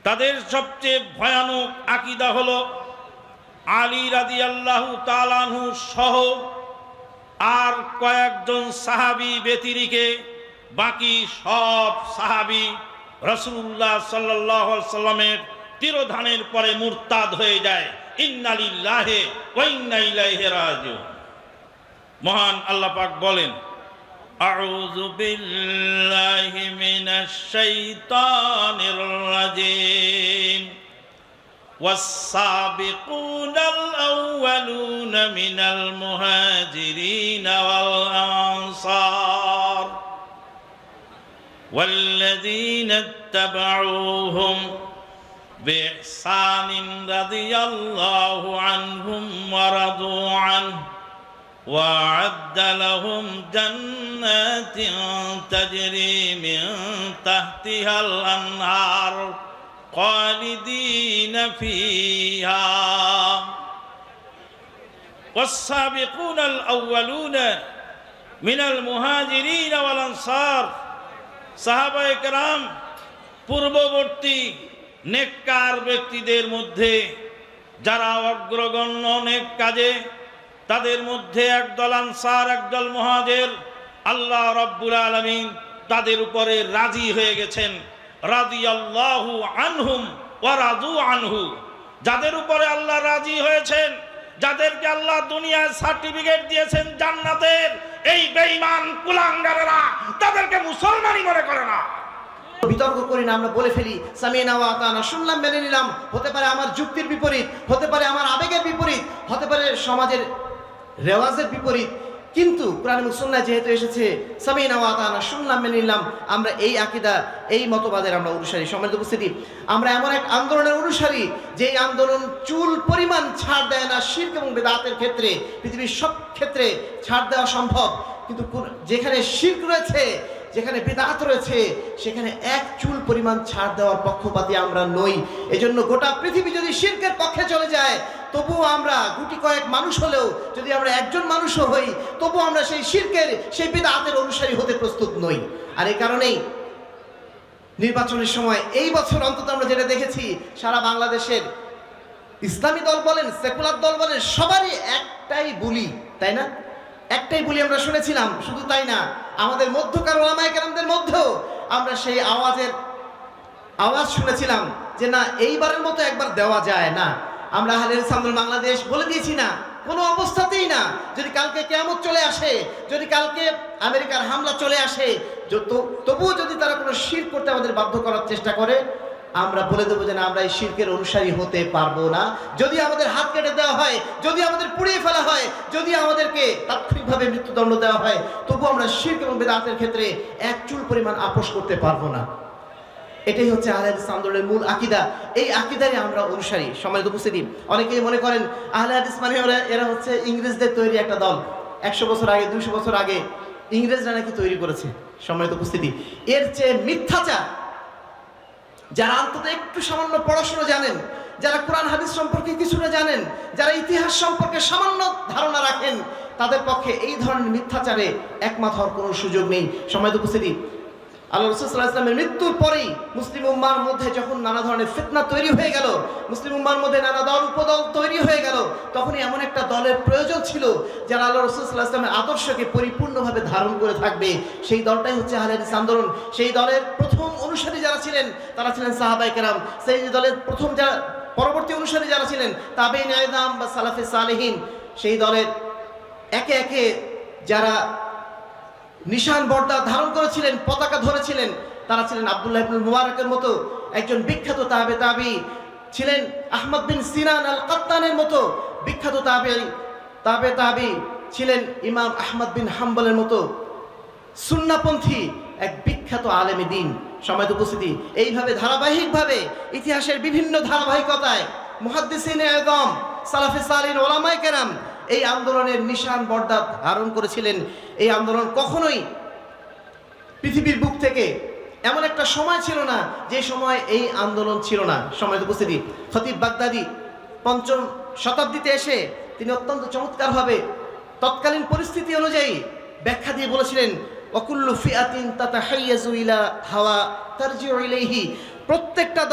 তাদের সবচেয়ে ভয়ানক আকীদা হলো আলী রাদিয়াল্লাহু তাআলা আনহু সহ আর কয়েকজন সাহাবী ব্যতিরেকে বাকি সব সাহাবী রাসূলুল্লাহ সাল্লাল্লাহু আলাইহি সাল্লামের তিরোধানের পরে মুরতাদ হয়ে যায়। ইন্না লিল্লাহি ওয়া ইন্না ইলাইহি রাজিউন। মহান আল্লাহ পাক বলেন, আউযু বিল্লাহি মিনাশ শাইতানির রাজিম। والسابقون الأولون من المهاجرين والأنصار والذين اتبعوهم بإحسان رضي الله عنهم ورضوا عنه وأعد لهم جنات تجري من تحتها الأنهار خالدين فيها والسابقون الأولون من المهاجرين والأنصار সাহাবায়ে কেরাম পূর্ববর্তী নেককার ব্যক্তিদের মধ্যে যারা অগ্রগণ্য নেক কাজে, তাদের মধ্যে একদল আনসার, একদল মুহাজির, আল্লাহ রাব্বুল আলামিন তাদের উপরে রাজি হয়ে গেছেন। রাদিয়াল্লাহু আনহুম ওয়া রাদু আনহু, যাদের উপরে আল্লাহ রাজি হয়েছেন, যাদেরকে আল্লাহ দুনিয়ায় সার্টিফিকেট দিয়েছেন জান্নাতের, এই বেঈমান কুলাঙ্গারেরা তাদেরকে মুসলমানই মনে করে না। বিতর্ক করি না, আমরা বলে ফেলি সামিনা ওয়া আতানা, শুনলাম মেনে নিলাম। হতে পারে আমার যুক্তির বিপরীত, হতে পারে আমার আবেগের বিপরীত, হতে পারে সমাজের রেওয়াজের বিপরীত, কিন্তু কোরআন এবং সুন্নাহ যেহেতু এসেছে সামিনা ওয়া আতানা, শুনলাম মেনে নিলাম, আমরা এই আকীদা, এই মতবাদের আমরা অনুসারী। সম্মানিত উপস্থিতি, আমরা এমন এক আন্দোলনের অনুসারী যে আন্দোলন চুল পরিমাণ ছাড় দেয় না শিরক এবং বিদআতের ক্ষেত্রে। পৃথিবীর সব ক্ষেত্রে ছাড় দেওয়া সম্ভব, কিন্তু যেখানে শিরক রয়েছে, যেখানে বিদআত রয়েছে, সেখানে এক চুল পরিমাণ ছাড় দেওয়ার পক্ষপাতী আমরা নই। এজন্য গোটা পৃথিবী যদি শিরকের পক্ষে চলে যায়, তবুও আমরা গুটি কয়েক মানুষ হলেও, যদি আমরা একজন মানুষও হই, তবুও আমরা সেই শিরকের, সেই বিদআতের অনুসারী হতে প্রস্তুত নই। আর এই কারণেই নির্বাচনের সময় এই বছর অন্তত আমরা যেটা দেখেছি, সারা বাংলাদেশের ইসলামী দল বলেন, সেকুলার দল বলেন, সবারই একটাই বুলি, তাই না? একটাই বলি আমরা শুনেছিলাম। শুধু তাই না, আমাদের মধ্যকার ওলামায়ে কেরামদের মধ্যেও আমরা সেই আওয়াজ শুনেছিলাম যে না, এইবারের মতো একবার দেওয়া যায় না। আমরা আহলে হাদিস আন্দোলন বাংলাদেশ বলে দিয়েছি না, কোনো অবস্থাতেই না। যদি কালকে কিয়ামত চলে আসে, যদি কালকে আমেরিকার হামলা চলে আসে, তবুও যদি তারা কোনো শিরক করতে আমাদের বাধ্য করার চেষ্টা করে, আমরা বলে দেবো যে না, আমরা এই শিরকের অনুসারী হতে পারবো না। যদি আমাদের হাত কেটে দেওয়া হয়, যদি আমাদের পুড়িয়ে ফেলা হয়, যদি আমাদেরকে তাৎক্ষণিকভাবে মৃত্যুদণ্ড দেওয়া হয়, তবুও আমরা শিরক এবং বিদআতের ক্ষেত্রে এক চুল পরিমাণ আপোষ করতে পারবো না। এটাই হচ্ছে আহলে হাদিস আন্দোলনের মূল আকীদা। এই আকীদারই আমরা অনুসারী। সম্মানিত উপস্থিতি, অনেকেই মনে করেন আহলে হাদিস মানে এরা হচ্ছে ইংরেজদের তৈরি একটা দল। 100 বছর আগে, 200 বছর আগে ইংরেজরা নাকি তৈরি করেছে। সম্মানিত উপস্থিতি, এর চেয়ে মিথ্যাচার। যারা অন্তত একটু সামান্য পড়াশোনা জানেন, যারা কোরআন হাদিস সম্পর্কে কিছুটা জানেন, যারা ইতিহাস সম্পর্কে সামান্য ধারণা রাখেন, তাদের পক্ষে এই ধরনের মিথ্যাচারে একমত হওয়ার কোনো সুযোগ নেই। সম্মানিত উপস্থিতি, আল্লাহ রাসূল সাল্লাল্লাহু আলাইহি ওয়াসাল্লামের মৃত্যুর পরেই মুসলিম উম্মাহর মধ্যে যখন নানা ধরনের ফিতনা তৈরি হয়ে গেল, মুসলিম উম্মাহর মধ্যে নানা দল উপদল তৈরি হয়ে গেল, তখনই এমন একটা দলের প্রয়োজন ছিল যারা আল্লাহ রাসূল সাল্লাল্লাহু আলাইহি ওয়াসাল্লামের আদর্শকে পরিপূর্ণভাবে ধারণ করে থাকবে। সেই দলটাই হচ্ছে আহলে হাদিস আন্দোলন। সেই দলের প্রথম অনুসারী যারা ছিলেন, তারা ছিলেন সাহাবায়ে কেরাম। সেই দলের প্রথম যারা পরবর্তী অনুসারী যারা ছিলেন, তাবেঈন আযম বা সালাফে সালেহিন। সেই দলের একে একে যারা নিশান বর্দা ধারণ করেছিলেন, পতাকা ধরেছিলেন, তারা ছিলেন আব্দুল্লাহ ইবনুল মুবারকের মতো একজন বিখ্যাত তাবেঈ, ছিলেন আহমদ বিন সিনান আল কাত্তানের মতো বিখ্যাত তাবেঈ, ছিলেন ইমাম আহমদ বিন হাম্বলের মতো সুন্নাহপন্থী এক বিখ্যাত আলেমে দ্বীন। সম্মানিত উপস্থিতি, এইভাবে ধারাবাহিকভাবে ইতিহাসের বিভিন্ন ধারাবাহিকতায় মুহাদ্দিসিনে আযম, সালাফে সালিহিন, ওলামায়ে কেরাম এই আন্দোলনের নিশান বর্দা ধারণ করেছিলেন। এই আন্দোলন কখনোই পৃথিবীর বুক থেকে এমন একটা সময় ছিল না যে সময় এই আন্দোলন ছিল না। সম্মানিত উপস্থিতি, খতিব বাগদাদি 5ম শতাব্দীতে এসে তিনি অত্যন্ত চমৎকারভাবে তৎকালীন পরিস্থিতি অনুযায়ী ব্যাখ্যা দিয়ে বলেছিলেন, ওয়াকুল্লু ফিআতিন তাতাহাইয়াজু ইলা হাওয়া তারজিউ ইলাইহি। প্রত্যেকটা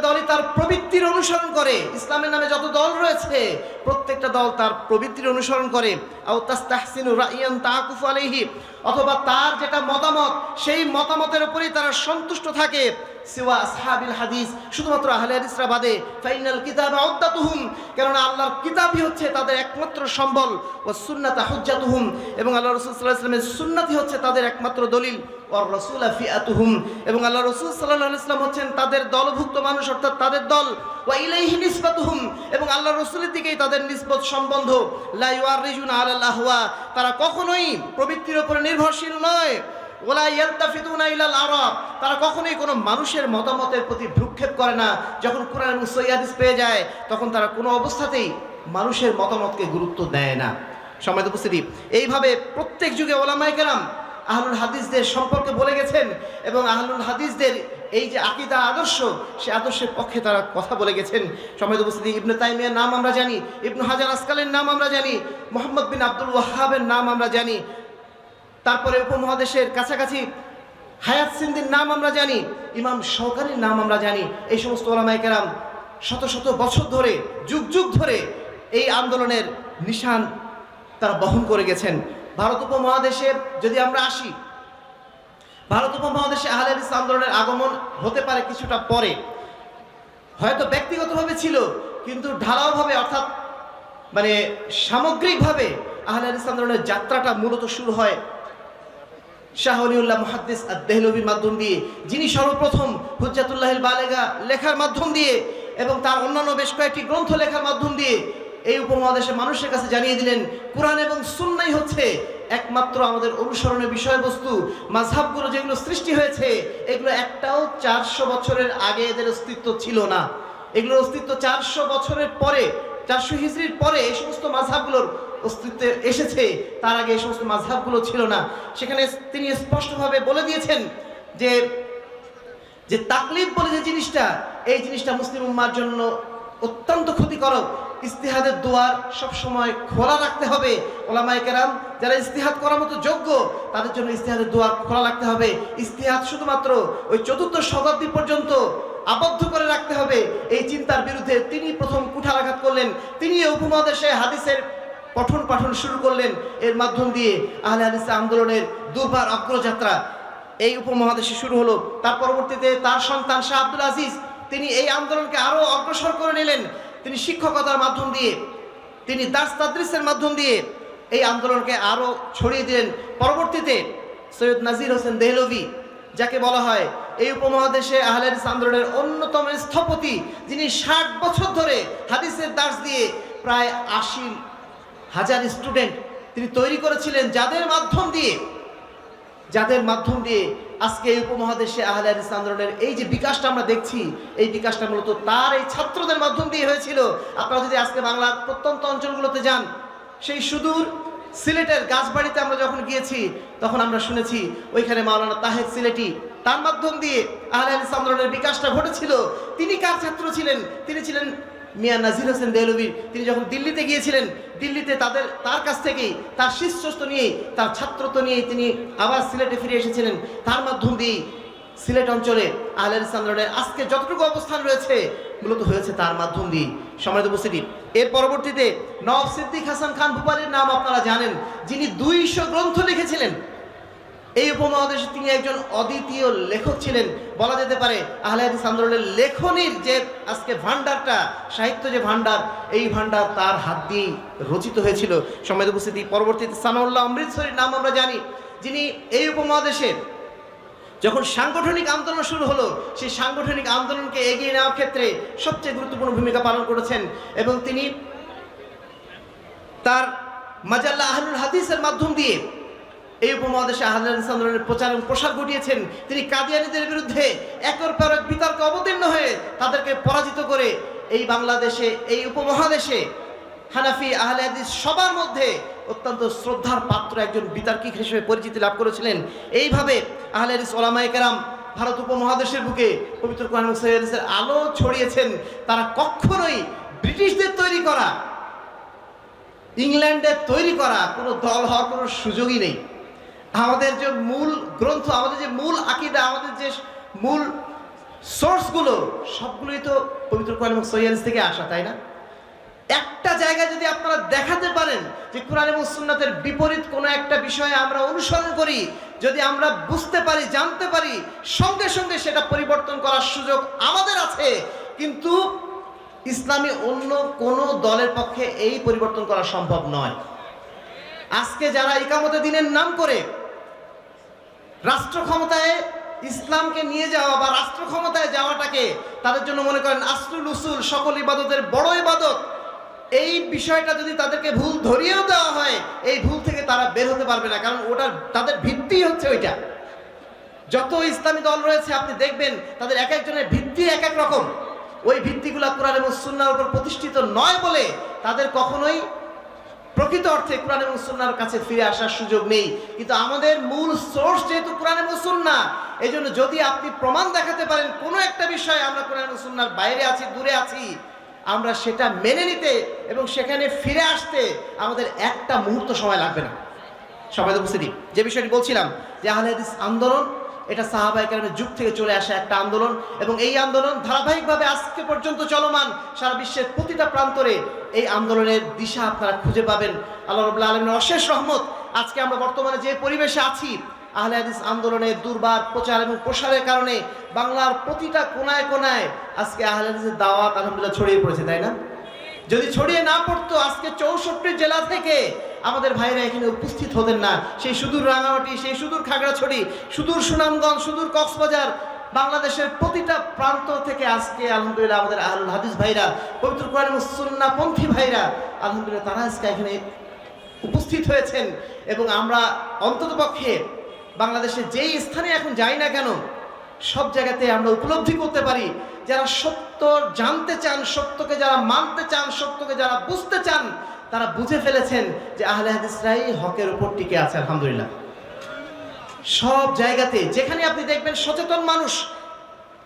দলই তার প্রবৃত্তির অনুসরণ করে। ইসলামের নামে যত দল রয়েছে, প্রত্যেকটা দল তার প্রবৃত্তির অনুসরণ করে। আও তাস্তাহসিনু রাইয়ান তাকুফু আলাইহি, অথবা তার যেটা মতামত, সেই মতামতের উপরেই তারা সন্তুষ্ট থাকে। সিওয়া আসহাবিল হাদিস, শুধুমাত্র আহলে হাদিসরা বাদে। ফাইনাল কিতাবা উদ্দাতুহুম, কারণ আল্লাহর কিতাবই হচ্ছে তাদের একমাত্র সম্বল। ওয়াস সুন্নাতা হুজ্জাতুহুম, এবং আল্লাহ রাসূল সাল্লাল্লাহু আলাইহি ওয়াসাল্লামের সুন্নাতই হচ্ছে তাদের একমাত্র দলিল। ওয়ার রাসূলা ফিআতুহুম, এবং আল্লাহ রাসূল সাল্লাল্লাহু আলাইহি ওয়াসাল্লাম হচ্ছেন তাদের দলভুক্ত মানুষ, অর্থাৎ তাদের দল। ওয়া ইলাইহি নিসবাতুহুম, এবং আল্লাহ রাসূলের দিকেই তাদের নিসবত সম্বন্ধ। লা ইউআররিজুনা আলাল আহওয়া, তারা কখনোই প্রবৃত্তির উপর নির্ভরশীল নয়। ওয়ালা ইয়ালতাফিতুনা ইলাল আরা, তারা কখনোই কোনো মানুষের মতামতের প্রতি ভ্রুক্ষেপ করে না। যখন কোরআন এবং সহিহ হাদিস পেয়ে যায়, তখন তারা কোনো অবস্থাতেই মানুষের মতামতকে গুরুত্ব দেয় না। সম্মানিত উপস্থিতি, এইভাবে প্রত্যেক যুগে ওলামায়ে কেরাম আহলুল হাদিসদের সম্পর্কে বলে গেছেন এবং আহলুল হাদিসদের এই যে আকীদা আদর্শ, সে আদর্শের পক্ষে তারা কথা বলে গেছেন। সম্মানিত উপস্থিতি, ইবনে তাইমিয়ার নাম আমরা জানি, ইবনে হাজার আসকালের নাম আমরা জানি, মুহাম্মদ বিন আব্দুল ওয়াহ্হাবের নাম আমরা জানি, তারপরে উপমহাদেশের কাছাকাছি হায়াত সিন্দির নাম আমরা জানি, ইমাম শওকানির নাম আমরা জানি। এই সমস্ত ওলামায়ে কেরাম শত শত বছর ধরে, যুগ যুগ ধরে এই আন্দোলনের নিশান তারা বহন করে গেছেন। ভারত উপমহাদেশে যদি আমরা আসি, ভারত উপমহাদেশে আহলে হাদিস আন্দোলনের আগমন হতে পারে কিছুটা পরে, হয়তো ব্যক্তিগতভাবে ছিল, কিন্তু ঢালাওভাবে অর্থাৎ মানে সামগ্রিকভাবে আহলে হাদিস আন্দোলনের যাত্রাটা মূলত শুরু হয় শাহ ওলিউল্লাহ মুহাদ্দিস আদ-দেহলভির মাধ্যম দিয়ে, যিনি সর্বপ্রথম হুজ্জাতুল্লাহিল বালেগা লেখার মাধ্যম দিয়ে এবং তার অন্যান্য বেশ কয়েকটি গ্রন্থ লেখার মাধ্যম দিয়ে এই উপমহাদেশের মানুষের কাছে জানিয়ে দিলেন কুরআন এবং সুন্নাহই হচ্ছে একমাত্র আমাদের অনুসরণের বিষয়বস্তু। মাযহাবগুলো যেগুলো সৃষ্টি হয়েছে এগুলো একটাও 400 বছরের আগে এদের অস্তিত্ব ছিল না। এগুলোর অস্তিত্ব 400 বছরের পরে, 400 হিজরির পরে এই সমস্ত মাযহাবগুলোর অস্তিত্বে এসেছে, তার আগে এই সমস্ত মাযহাবগুলো ছিল না। সেখানে তিনি স্পষ্টভাবে বলে দিয়েছেন যে যে তাকলিদ বলে যে জিনিসটা, এই জিনিসটা মুসলিম উম্মার জন্য অত্যন্ত ক্ষতিকারক। ইজতিহাদের দুয়ার সবসময় খোলা রাখতে হবে। ওলামায়ে কেরাম যারা ইজতিহাদ করার মতো যোগ্য, তাদের জন্য ইজতিহাদের দুয়ার খোলা রাখতে হবে। ইজতিহাদ শুধুমাত্র ওই 4th শতাব্দী পর্যন্ত আবদ্ধ করে রাখতে হবে, এই চিন্তার বিরুদ্ধে তিনি প্রথম কুঠারাঘাত করলেন। তিনি এই উপমহাদেশে হাদিসের পঠন পাঠন শুরু করলেন। এর মাধ্যম দিয়ে আহলে হাদিস আন্দোলনের দুর্বার অগ্রযাত্রা এই উপমহাদেশে শুরু হলো। তার পরবর্তীতে তার সন্তান শাহ আব্দুল আজিজ তিনি এই আন্দোলনকে আরো অগ্রসর করে নিলেন। তিনি শিক্ষকতার মাধ্যম দিয়ে, তিনি দার্স তাদরিসের মাধ্যম দিয়ে এই আন্দোলনকে আরো ছড়িয়ে দিলেন। পরবর্তীতে সৈয়দ নাজির হোসেন দেহলভি, যাকে বলা হয় এই উপমহাদেশে আহলে হাদিস আন্দোলনের অন্যতম স্থপতি, যিনি 60 বছর ধরে হাদিসের দার্স দিয়ে প্রায় 80,000 স্টুডেন্ট তিনি তৈরি করেছিলেন, যাদের মাধ্যম দিয়ে আজকে এই উপমহাদেশে আহলে হাদিস আন্দোলনের এই যে বিকাশটা আমরা দেখছি, এই বিকাশটা মূলত তার এই ছাত্রদের মাধ্যম দিয়ে হয়েছিল। আপনারা যদি আজকে বাংলার প্রত্যন্ত অঞ্চলগুলোতে যান, সেই সুদূর সিলেটের গাছবাড়িতে আমরা যখন গিয়েছি, তখন আমরা শুনেছি ওইখানে মাওলানা তাহের সিলেটি, তার মাধ্যম দিয়ে আহলে হাদিস আন্দোলনের বিকাশটা ঘটেছিল। তিনি কার ছাত্র ছিলেন? তিনি ছিলেন মিয়া নাজির হোসেন দেহলভির। তিনি যখন দিল্লিতে গিয়েছিলেন, দিল্লিতে তার কাছ থেকেই, তার শিষ্যত্ব নিয়েই, তার ছাত্রত্ব নিয়েই তিনি আবার সিলেটে ফিরে এসেছিলেন। তার মাধ্যম দিয়েই সিলেট অঞ্চলে আহলে হাদিস আন্দোলনের আজকে যতটুকু অবস্থান রয়েছে মূলত হয়েছে তার মাধ্যম দিয়ে। সম্মানিত উপস্থিতি, এর পরবর্তীতে নওয়াব সিদ্দিক হাসান খান ভূপালীর নাম আপনারা জানেন, যিনি 200 গ্রন্থ লিখেছিলেন। এই উপমহাদেশে তিনি একজন অদ্বিতীয় লেখক ছিলেন। বলা যেতে পারে আহলে হাদিস আন্দোলনের লেখনীর যে আজকে ভান্ডারটা, সাহিত্য যে ভান্ডার, এই ভান্ডার তার হাত দিয়েই রচিত হয়েছিল। সম্মানিত উপস্থিতি, পরবর্তীতে সানাউল্লাহ অমৃতসরীর নাম আমরা জানি, যিনি এই উপমহাদেশে যখন সাংগঠনিক আন্দোলন শুরু হলো, সেই সাংগঠনিক আন্দোলনকে এগিয়ে নেওয়ার ক্ষেত্রে সবচেয়ে গুরুত্বপূর্ণ ভূমিকা পালন করেছেন এবং তিনি তার মাজাল্লা আহলুল হাদিসের মাধ্যম দিয়ে এই উপমহাদেশে আহলে হাদিস আন্দোলনের প্রচার এবং প্রসার ঘটিয়েছেন। তিনি কাদিয়ানীদের বিরুদ্ধে একের পর এক বিতর্কে অবতীর্ণ হয়ে তাদেরকে পরাজিত করে এই বাংলাদেশে, এই উপমহাদেশে হানাফি আহলে হাদিস সবার মধ্যে অত্যন্ত শ্রদ্ধার পাত্র একজন বিতার্কিক হিসেবে পরিচিতি লাভ করেছিলেন। এইভাবে আহলে হাদিস ওলামায়ে কেরাম ভারত উপমহাদেশের বুকে পবিত্র কোরআন এবং সহিহ হাদিসের আলো ছড়িয়েছেন। তারা কখনোই ব্রিটিশদের তৈরি করা, ইংল্যান্ডের তৈরি করা কোনো দল হওয়ার কোনো সুযোগই নেই। আমাদের যে মূল গ্রন্থ, আমাদের যে মূল আকীদা, আমাদের যে মূল সোর্সগুলো, সবগুলোই তো পবিত্র কোরআন এবং সহিহ হাদিস থেকে আসা, তাই না? একটা জায়গায় যদি আপনারা দেখাতে পারেন যে কোরআন এবং সুন্নাতের বিপরীত কোনো একটা বিষয়ে আমরা অনুসরণ করি, যদি আমরা বুঝতে পারি, জানতে পারি, সঙ্গে সঙ্গে সেটা পরিবর্তন করার সুযোগ আমাদের আছে, কিন্তু ইসলামী অন্য কোনো দলের পক্ষে এই পরিবর্তন করা সম্ভব নয়। আজকে যারা ইকামতে দ্বীনের নাম করে রাষ্ট্র ক্ষমতায় ইসলামকে নিয়ে যাওয়া বা রাষ্ট্র ক্ষমতায় যাওয়াটাকে তাদের জন্য মনে করেন আসলুল উসুল, সকল ইবাদতের বড় ইবাদত, এই বিষয়টা যদি তাদেরকে ভুল ধরিয়েও দেওয়া হয়, এই ভুল থেকে তারা বের হতে পারবে না, কারণ ওটার তাদের ভিত্তি হচ্ছে ওইটা। যত ইসলামী দল রয়েছে আপনি দেখবেন তাদের এক একজনের ভিত্তি এক এক রকম। ওই ভিত্তিগুলো কোরআন এবং সুন্নাহর উপর প্রতিষ্ঠিত নয় বলে তাদের কখনোই প্রকৃত অর্থে কোরআন এবং সুন্নাহর কাছে ফিরে আসার সুযোগ নেই। কিন্তু আমাদের মূল সোর্স যেহেতু কোরআন এবং সুন্নাহ, এই জন্য যদি আপনি প্রমাণ দেখাতে পারেন কোনো একটা বিষয়ে আমরা কোরআন এবং সুন্নাহর বাইরে আছি, দূরে আছি, আমরা সেটা মেনে নিতে এবং সেখানে ফিরে আসতে আমাদের একটা মুহূর্ত সময় লাগবে না। সবাই উপস্থিতি, যে বিষয়টি বলছিলাম যে আহলে হাদিস আন্দোলন, এটা সাহাবায়ে কেরামের যুগ থেকে চলে আসা একটা আন্দোলন এবং এই আন্দোলন ধারাবাহিকভাবে আজকে পর্যন্ত চলমান। সারা বিশ্বের প্রতিটা প্রান্তরে এই আন্দোলনের দিশা আপনারা খুঁজে পাবেন। আল্লাহ রাব্বুল আলামিনের অশেষ রহমত, আজকে আমরা বর্তমানে যে পরিবেশে আছি, আহলে হাদিস আন্দোলনের দুর্বার প্রচার এবং প্রসারের কারণে বাংলার প্রতিটা কোনায় কোনায় আজকে আহলে হাদিসের দাওয়াত আলহামদুলিল্লাহ ছড়িয়ে পড়েছে, তাই না? যদি ছড়িয়ে না পড়তো আজকে 64 জেলা থেকে আমাদের ভাইরা এখানে উপস্থিত হতেন না। সেই সুদূর রাঙামাটি, সেই সুদূর খাগড়াছড়ি, সুদূর সুনামগঞ্জ, সুদূর কক্সবাজার, বাংলাদেশের প্রতিটা প্রান্ত থেকে আজকে আলহামদুলিল্লাহ আমাদের আহলুল হাদিস ভাইরা, পবিত্র কোরআন এবং সুন্নাহ পন্থী ভাইরা আলহামদুলিল্লাহ তারা আজকে এখানে উপস্থিত হয়েছেন। এবং আমরা অন্ততপক্ষে বাংলাদেশের যেই স্থানে এখন যাই না কেন, সব জায়গাতে আমরা উপলব্ধি করতে পারি, যারা সত্য জানতে চান, সত্যকে যারা মানতে চান, সত্যকে যারা বুঝতে চান, তারা বুঝে ফেলেছেন যে আহলে হাদিসরাই হকের উপর টিকে আছে। আলহামদুলিল্লাহ সব জায়গাতে যেখানে আপনি দেখবেন সচেতন মানুষ,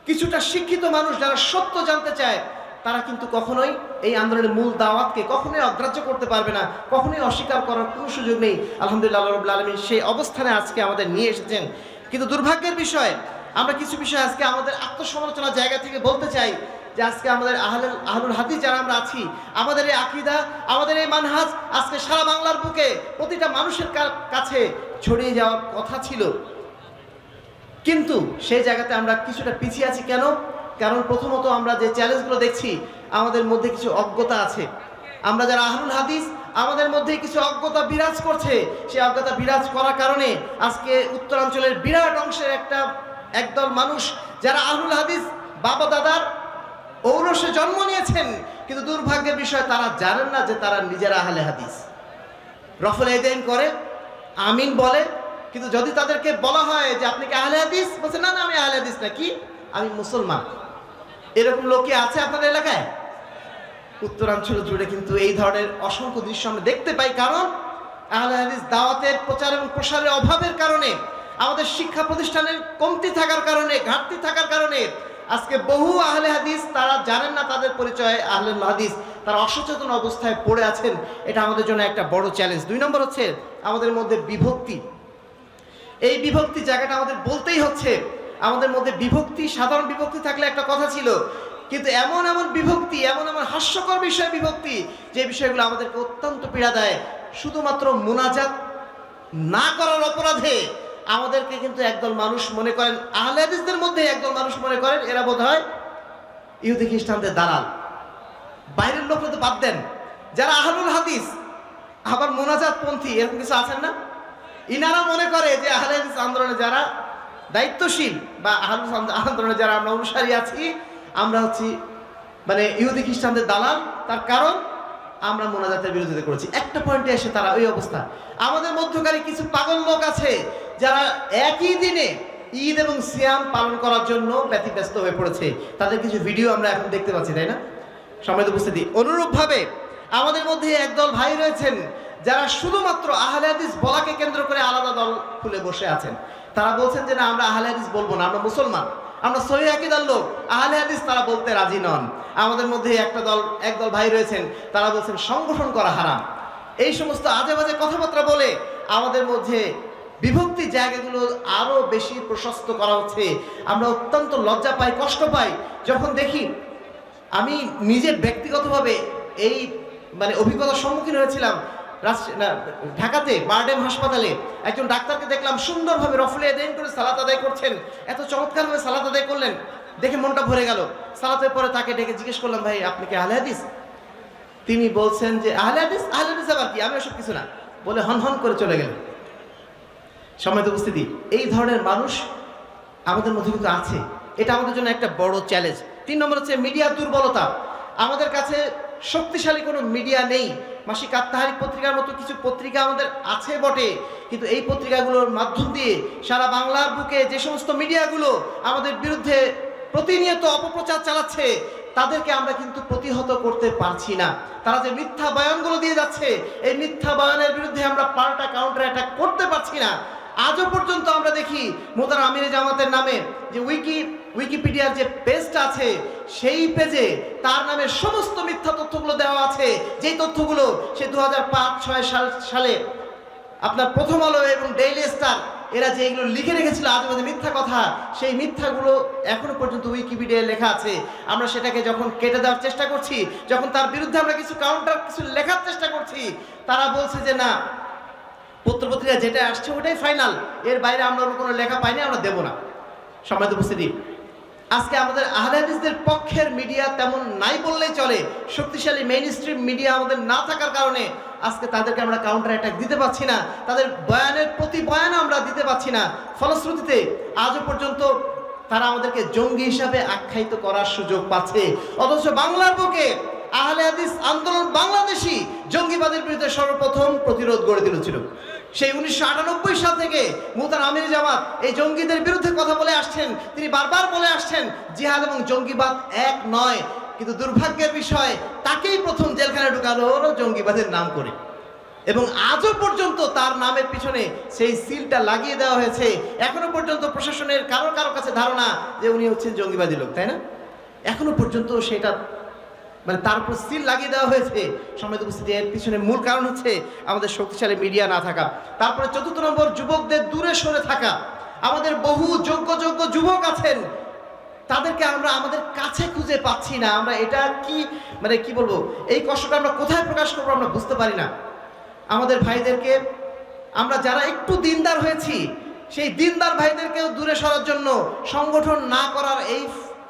কিছুটা শিক্ষিত মানুষ যারা সত্য জানতে চায়, তারা কিন্তু কখনোই এই আন্দোলনের মূল দাওয়াতকে কখনোই অগ্রাহ্য করতে পারবে না, কখনোই অস্বীকার করার কোনো সুযোগ নেই। আলহামদুলিল্লাহ আল্লাহ রাব্বুল আলামিন সেই অবস্থানে আজকে আমাদের নিয়ে এসেছেন। কিন্তু দুর্ভাগ্যের বিষয়, আমরা কিছু বিষয় আজকে আমাদের আত্মসমালোচনার জায়গা থেকে বলতে চাই যে আজকে আমাদের আহলুল হাদিস যারা আমরা আছি, আমাদের এই আকীদা, আমাদের এই মানহাজ আজকে সারা বাংলার বুকে প্রতিটা মানুষের কাছে ছড়িয়ে যাওয়ার কথা ছিল, কিন্তু সেই জায়গাতে আমরা কিছুটা পিছিয়ে আছি। কেন? কারণ প্রথমত আমরা যে চ্যালেঞ্জগুলো দেখছি, আমাদের মধ্যে কিছু অজ্ঞতা আছে। আমরা যারা আহলুল হাদিস, আমাদের মধ্যে কিছু অজ্ঞতা বিরাজ করছে। সেই অজ্ঞতা বিরাজ করার কারণে আজকে উত্তরাঞ্চলের বিরাট অংশের একদল মানুষ যারা আহলুল হাদিস বাবা দাদার ঔরসে জন্ম নিয়েছেন, কিন্তু দুর্ভাগ্যের বিষয় তারা জানেন না যে তারা নিজেরা আহলে হাদিস। রফল এদাইন করে, আমিন বলে, কিন্তু যদি তাদেরকে বলা হয় যে আপনি কি আহলে হাদিস, বলছে না না আমি আহলে হাদিস না, কি আমি মুসলমান। এরকম লোক কি আছে আপনাদের এলাকায়? উত্তরাঞ্চল জুড়ে কিন্তু এই ধরনের অসংখ্য দৃশ্য আমরা দেখতে পাই। কারণ আহলে হাদিস দাওয়াতের প্রচার এবং প্রসারের অভাবের কারণে, আমাদের শিক্ষা প্রতিষ্ঠানের কমতি থাকার কারণে, ঘাটতি থাকার কারণে আজকে বহু আহলে হাদিস তারা জানেন না তাদের পরিচয় আহলুল হাদিস, তারা অসচেতন অবস্থায় পড়ে আছেন। এটা আমাদের জন্য একটা বড় চ্যালেঞ্জ। 2 নম্বর হচ্ছে আমাদের মধ্যে বিভক্তি। এই বিভক্তি জায়গাটা আমাদের বলতেই হচ্ছে। আমাদের মধ্যে বিভক্তি, সাধারণ বিভক্তি থাকলে একটা কথা ছিল, কিন্তু এমন এমন বিভক্তি, এমন এমন হাস্যকর বিষয় বিভক্তি, যে বিষয়গুলো আমাদেরকে অত্যন্ত পীড়া দেয়। শুধুমাত্র মুনাজাত না করার অপরাধে আমাদেরকে কিন্তু একদল মানুষ মনে করেন, আহলে হাদিসদের মধ্যে একদল মানুষ মনে করেন এরা বোধহয় ইহুদি খ্রিস্টানদের দালাল। বাইরের লোকরা তো বাদ দেন, যারা আহলুল হাদিস আবার মুনাজাত পন্থী এরকম কিছু আছেন না, ইনারা মনে করে যে আহলে হাদিস আন্দোলনে যারা দায়িত্বশীল বা আহলুল আন্দোলনে যারা আমরা অনুসারী আছি, আমরা হচ্ছি মানে ইহুদি খ্রিস্টানদের দালাল। তার কারণ আমরা মোনাজাতের বিরোধিতা করেছি। একটা পয়েন্টে এসে তারা ওই অবস্থা। আমাদের মধ্যকারী কিছু পাগল লোক আছে যারা একই দিনে ঈদ এবং সিয়াম পালন করার জন্য ব্যতিব্যস্ত হয়ে পড়েছে। তাদের কিছু ভিডিও আমরা এখন দেখতে পাচ্ছি, তাই না? সম্মানিত উপস্থিতি, অনুরূপভাবে আমাদের মধ্যে একদল ভাই রয়েছেন যারা শুধুমাত্র আহলে হাদিস বলাকে কেন্দ্র করে আলাদা দল খুলে বসে আছেন। তারা বলছেন যে না, আমরা আহলে হাদিস বলবো না, আমরা মুসলমান, আমরা সহিহ আকীদার লোক, আহলে হাদিস তারা বলতে রাজি নন। আমাদের মধ্যে একদল ভাই রয়েছেন, তারা বলছেন সংগঠন করা হারাম। এই সমস্ত আজে বাজে কথাবার্তা বলে আমাদের মধ্যে বিভক্তির জায়গাগুলো আরো বেশি প্রশস্ত করা হচ্ছে। আমরা অত্যন্ত লজ্জা পাই, কষ্ট পাই যখন দেখি। আমি নিজের ব্যক্তিগতভাবে এই মানে অভিজ্ঞতার সম্মুখীন হয়েছিলাম। ঢাকাতে বারডেম হাসপাতালে একজন ডাক্তারকে দেখলাম সুন্দরভাবে রফলে এদাইন করে সালাত আদায় করছেন। এত চমৎকারভাবে সালাত আদায় করলেন, দেখে মনটা ভরে গেল। সালাতের পরে তাকে ডেকে জিজ্ঞেস করলাম, ভাই আপনি কি আহলে হাদিস? তিনি বলছেন যে আহলে হাদিস, আহলে হাদিস আবার কি, আমি ওসব কিছু না বলে হন হন করে চলে গেলেন। সম্মানিত উপস্থিতি, এই ধরনের মানুষ আমাদের মধ্যে কিন্তু আছে। এটা আমাদের জন্য একটা বড় চ্যালেঞ্জ। 3 নম্বর হচ্ছে মিডিয়ার দুর্বলতা। আমাদের কাছে শক্তিশালী কোনো মিডিয়া নেই। মাসিক আত্মাহারিক পত্রিকার মতো কিছু পত্রিকা আমাদের আছে বটে, কিন্তু এই পত্রিকাগুলোর মাধ্যম দিয়ে সারা বাংলার বুকে যে সমস্ত মিডিয়াগুলো আমাদের বিরুদ্ধে প্রতিনিয়ত অপপ্রচার চালাচ্ছে, তাদেরকে আমরা কিন্তু প্রতিহত করতে পারছি না। তারা যে মিথ্যা বয়ানগুলো দিয়ে যাচ্ছে, এই মিথ্যা বয়ানের বিরুদ্ধে আমরা পাল্টা কাউন্টার অ্যাটাক করতে পারছি না। আজও পর্যন্ত আমরা দেখি মোহতারাম আমিরে জামাতের নামে যে উইকিপিডিয়ার যে পেজটা আছে, সেই পেজে তার নামে সমস্ত মিথ্যা তথ্যগুলো দেওয়া আছে, যেই তথ্যগুলো সে 2005-06 সালে আপনার প্রথম আলো এবং ডেইলি স্টার এরা যে এগুলো লিখে রেখেছিল আজে মিথ্যা কথা, সেই মিথ্যাগুলো এখনো পর্যন্ত উইকিপিডিয়ায় লেখা আছে। আমরা সেটাকে যখন কেটে দেওয়ার চেষ্টা করছি, যখন তার বিরুদ্ধে আমরা কিছু কাউন্টার কিছু লেখার চেষ্টা করছি, তারা বলছে যে না, পত্রপত্রিকা যেটা আসছে ওটাই ফাইনাল, এর বাইরে আমরা কোনো লেখা পাইনি, আমরা দেব না। সম্মানিত উপস্থিতি, আজকে আমাদের আহলে হাদিসদের পক্ষের মিডিয়া তেমন নাই বললেই চলে। শক্তিশালী মেইন স্ট্রিম মিডিয়া আমাদের না থাকার কারণে আজকে তাদেরকে আমরা কাউন্টার অ্যাটাক দিতে পারছি না, তাদের বয়ানের প্রতি বয়ান আমরা দিতে পারছি না। ফলশ্রুতিতে আজও পর্যন্ত তারা আমাদেরকে জঙ্গি হিসাবে আখ্যায়িত করার সুযোগ পাচ্ছে। অথচ বাংলার বুকে আহলে হাদিস আন্দোলন বাংলাদেশি জঙ্গিবাদের বিরুদ্ধে সর্বপ্রথম প্রতিরোধ গড়ে তুলেছিল। সেই 1998 সাল থেকে মোহতারাম আমিরে জামাত এই জঙ্গিদের বিরুদ্ধে কথা বলে আসছেন। তিনি বারবার বলে আসছেন জিহাদ এবং জঙ্গিবাদ এক নয়, কিন্তু দুর্ভাগ্যের বিষয় তাকেই প্রথম জেলখানায় ঢুকানো হলো জঙ্গিবাদের নাম করে, এবং আজও পর্যন্ত তার নামের পিছনে সেই সিলটা লাগিয়ে দেওয়া হয়েছে। এখনো পর্যন্ত প্রশাসনের কারো কাছে ধারণা যে উনি হচ্ছেন জঙ্গিবাদী লোক, তাই না? এখনো পর্যন্ত সেটা মানে তার উপর সিল লাগিয়ে দেওয়া হয়েছে। সম্মানিত উপস্থিতি, এর পিছনে মূল কারণ হচ্ছে আমাদের শক্তিশালী মিডিয়া না থাকা। তারপরে চতুর্থ নম্বর, যুবকদের দূরে সরে থাকা। আমাদের বহু যোগ্য যুবক আছেন, তাদেরকে আমরা আমাদের কাছে খুঁজে পাচ্ছি না। আমরা এটা কি বলবো, এই কষ্টটা আমরা কোথায় প্রকাশ করবো আমরা বুঝতে পারি না। আমাদের ভাইদেরকে আমরা যারা একটু দিনদার হয়েছি, সেই দিনদার ভাইদেরকেও দূরে সরার জন্য সংগঠন না করার এই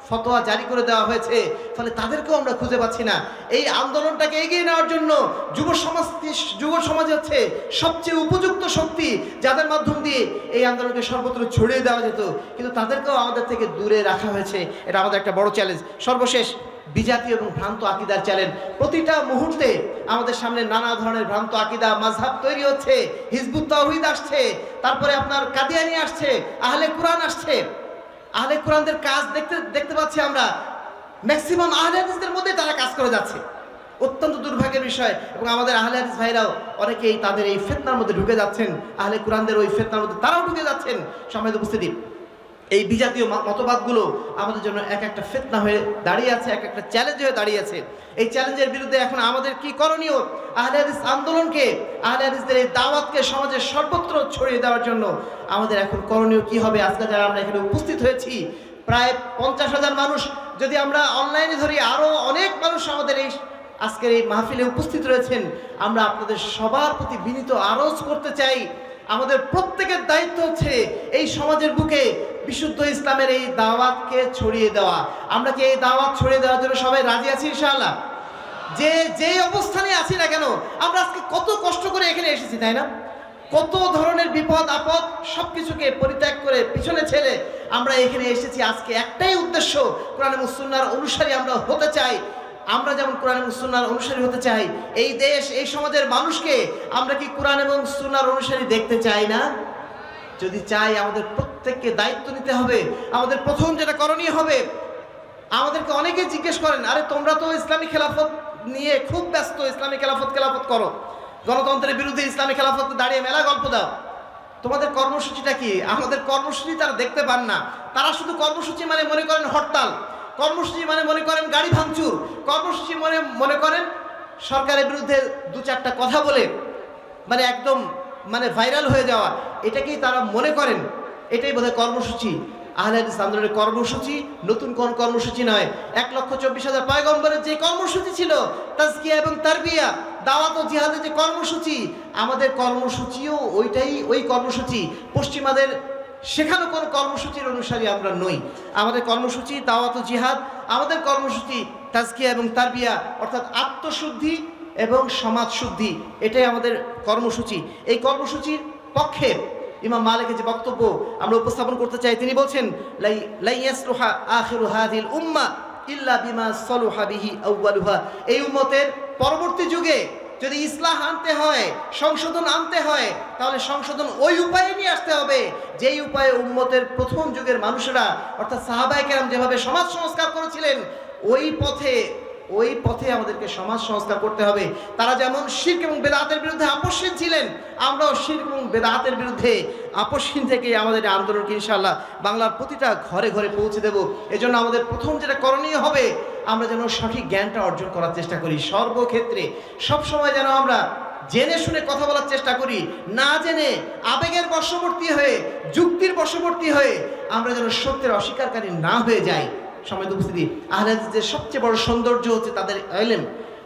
ফতোয়া জারি করে দেওয়া হয়েছে, ফলে তাদেরকেও আমরা খুঁজে পাচ্ছি না। এই আন্দোলনটাকে এগিয়ে নেওয়ার জন্য যুব সমাজ হচ্ছে সবচেয়ে উপযুক্ত শক্তি, যাদের মাধ্যম দিয়ে এই আন্দোলনকে সর্বত্র ছড়িয়ে দেওয়া যেত, কিন্তু তাদেরকেও আমাদের থেকে দূরে রাখা হয়েছে। এটা আমাদের একটা বড় চ্যালেঞ্জ। সর্বশেষ, বিজাতীয় এবং ভ্রান্ত আকিদার চ্যালেঞ্জ। প্রতিটা মুহূর্তে আমাদের সামনে নানা ধরনের ভ্রান্ত আকিদা মাযহাব তৈরি হচ্ছে। হিজবুত তাওহীদ আসছে, তারপরে আপনার কাদিয়ানি আসছে, আহলে কুরআন আসছে। আহলে কুরআনদের কাজ দেখতে পাচ্ছি আমরা, ম্যাক্সিমাম আহলে হাদিসদের মধ্যে তারা কাজ করে যাচ্ছে। অত্যন্ত দুর্ভাগ্যের বিষয়। এবং আমাদের আহলে হাদিস ভাইরাও অনেকেই তাদের এই ফিতনার মধ্যে ঢুকে যাচ্ছেন, আহলে কুরআনদের ওই ফিতনার মধ্যে তারাও ঢুকে যাচ্ছেন। সম্মানিত উপস্থিতি, এই বিজাতীয় মতবাদগুলো আমাদের জন্য এক একটা ফিতনা হয়ে দাঁড়িয়ে আছে, এক একটা চ্যালেঞ্জ হয়ে দাঁড়িয়ে আছে। এই চ্যালেঞ্জের বিরুদ্ধে এখন আমাদের কি করণীয়? আহলে হাদিস আন্দোলনকে, আহলে হাদিসদের এই দাওয়াতকে সমাজের সর্বত্র ছড়িয়ে দেওয়ার জন্য আমাদের এখন করণীয় কি হবে? আজকে যারা আমরা এখানে উপস্থিত হয়েছি, প্রায় 50,000 মানুষ, যদি আমরা অনলাইনে ধরি আরও অনেক মানুষ আমাদের এই আজকের এই মাহফিলে উপস্থিত রয়েছেন। আমরা আপনাদের সবার প্রতি বিনীত আরজ করতে চাই, আমাদের প্রত্যেকের দায়িত্ব হচ্ছে এই সমাজের বুকে বিশুদ্ধ ইসলামের এই দাওয়াতকে ছড়িয়ে দেওয়া। আমরা কি এই দাওয়াত ছড়িয়ে দেওয়ার জন্য সবাই রাজি আছি ইনশাআল্লাহ? যে অবস্থানে আছি না কেন, আমরা আজকে কত কষ্ট করে এখানে এসেছি, তাই না? কত ধরনের বিপদ আপদ সবকিছুকে পরিত্যাগ করে পিছনে ছেড়ে আমরা এখানে এসেছি। আজকে একটাই উদ্দেশ্য, কোরআন এবং সুন্নাহর অনুসারী আমরা হতে চাই। আমরা যেমন কোরআন এবং সুন্নাহর অনুসারী হতে চাই, এই দেশ এই সমাজের মানুষকে আমরা কি কোরআন এবং সুন্নাহর অনুসারী দেখতে চাই না? যদি চাই, আমাদের প্রত্যেককে দায়িত্ব নিতে হবে। আমাদের প্রথম যেটা করণীয় হবে, আমাদেরকে অনেকে জিজ্ঞেস করেন, আরে তোমরা তো ইসলামী খেলাফত নিয়ে খুব ব্যস্ত, ইসলামী খেলাফত করো, গণতন্ত্রের বিরুদ্ধে ইসলামী খেলাফত দাঁড়িয়ে মেলা গল্প দাও, তোমাদের কর্মসূচিটা কি? আমাদের কর্মসূচি তারা দেখতে পান না। তারা শুধু কর্মসূচি মানে মনে করেন হরতাল, কর্মসূচি মানে মনে করেন গাড়ি ভাঙচুর, কর্মসূচি মনে করেন সরকারের বিরুদ্ধে 2-4টা কথা বলে মানে একদম ভাইরাল হয়ে যাওয়া। এটাকেই তারা মনে করেন এটাই বোধহয় কর্মসূচি। আহলে হাদিস আন্দোলনের কর্মসূচি নতুন কোন কর্মসূচি নয়। 1,24,000 পয়গম্বরের যে কর্মসূচি ছিল, তাজকিয়া এবং তারবিয়া, দাওয়াত ও জিহাদের যে কর্মসূচি, আমাদের কর্মসূচিও ওই কর্মসূচি। পশ্চিমাদের শেখানো কোন কর্মসূচির অনুসারী আমরা নই। আমাদের কর্মসূচি দাওয়াত ও জিহাদ, আমাদের কর্মসূচি তাজকিয়া এবং তারবিয়া, অর্থাৎ আত্মশুদ্ধি এবং সমাজ শুদ্ধি, এটাই আমাদের কর্মসূচি। এই কর্মসূচির পক্ষে ইমাম মালিকের যে বক্তব্য আমরা উপস্থাপন করতে চাই, তিনি বলছেন, লা ইয়াসলুহা আখিরু হাযিল উম্মাহ ইল্লা বিমা সালুহা বিহি আউয়ালুহা। এই উম্মতের পরবর্তী যুগে যদি ইসলাহ আনতে হয়, সংশোধন আনতে হয়, তাহলে সংশোধন ওই উপায়ে নিয়ে আসতে হবে যেই উপায়ে উম্মতের প্রথম যুগের মানুষেরা অর্থাৎ সাহাবায়ে কেরাম যেভাবে সমাজ সংস্কার করেছিলেন, ওই পথে আমাদেরকে সমাজ সংস্কার করতে হবে। তারা যেমন শিরক এবং বেদাতের বিরুদ্ধে আপোষহীন ছিলেন, আমরাও শিরক এবং বেদাতের বিরুদ্ধে আপোষহীন থেকে আমাদের আন্দোলনকে ইনশাআল্লাহ বাংলার প্রতিটা ঘরে ঘরে পৌঁছে দেব। এজন্য আমাদের প্রথম যেটা করণীয় হবে, আমরা যেন সঠিক জ্ঞানটা অর্জন করার চেষ্টা করি সর্বক্ষেত্রে। সবসময় যেন আমরা জেনে শুনে কথা বলার চেষ্টা করি, না জেনে আবেগের বশবর্তী হয়ে, যুক্তির বশবর্তী হয়ে আমরা যেন সত্যের অস্বীকারী না হয়ে যাই। সময় উপস্থিতি, আহলে হাদিসের সবচেয়ে বড় সৌন্দর্য হচ্ছে তাদের ইলম,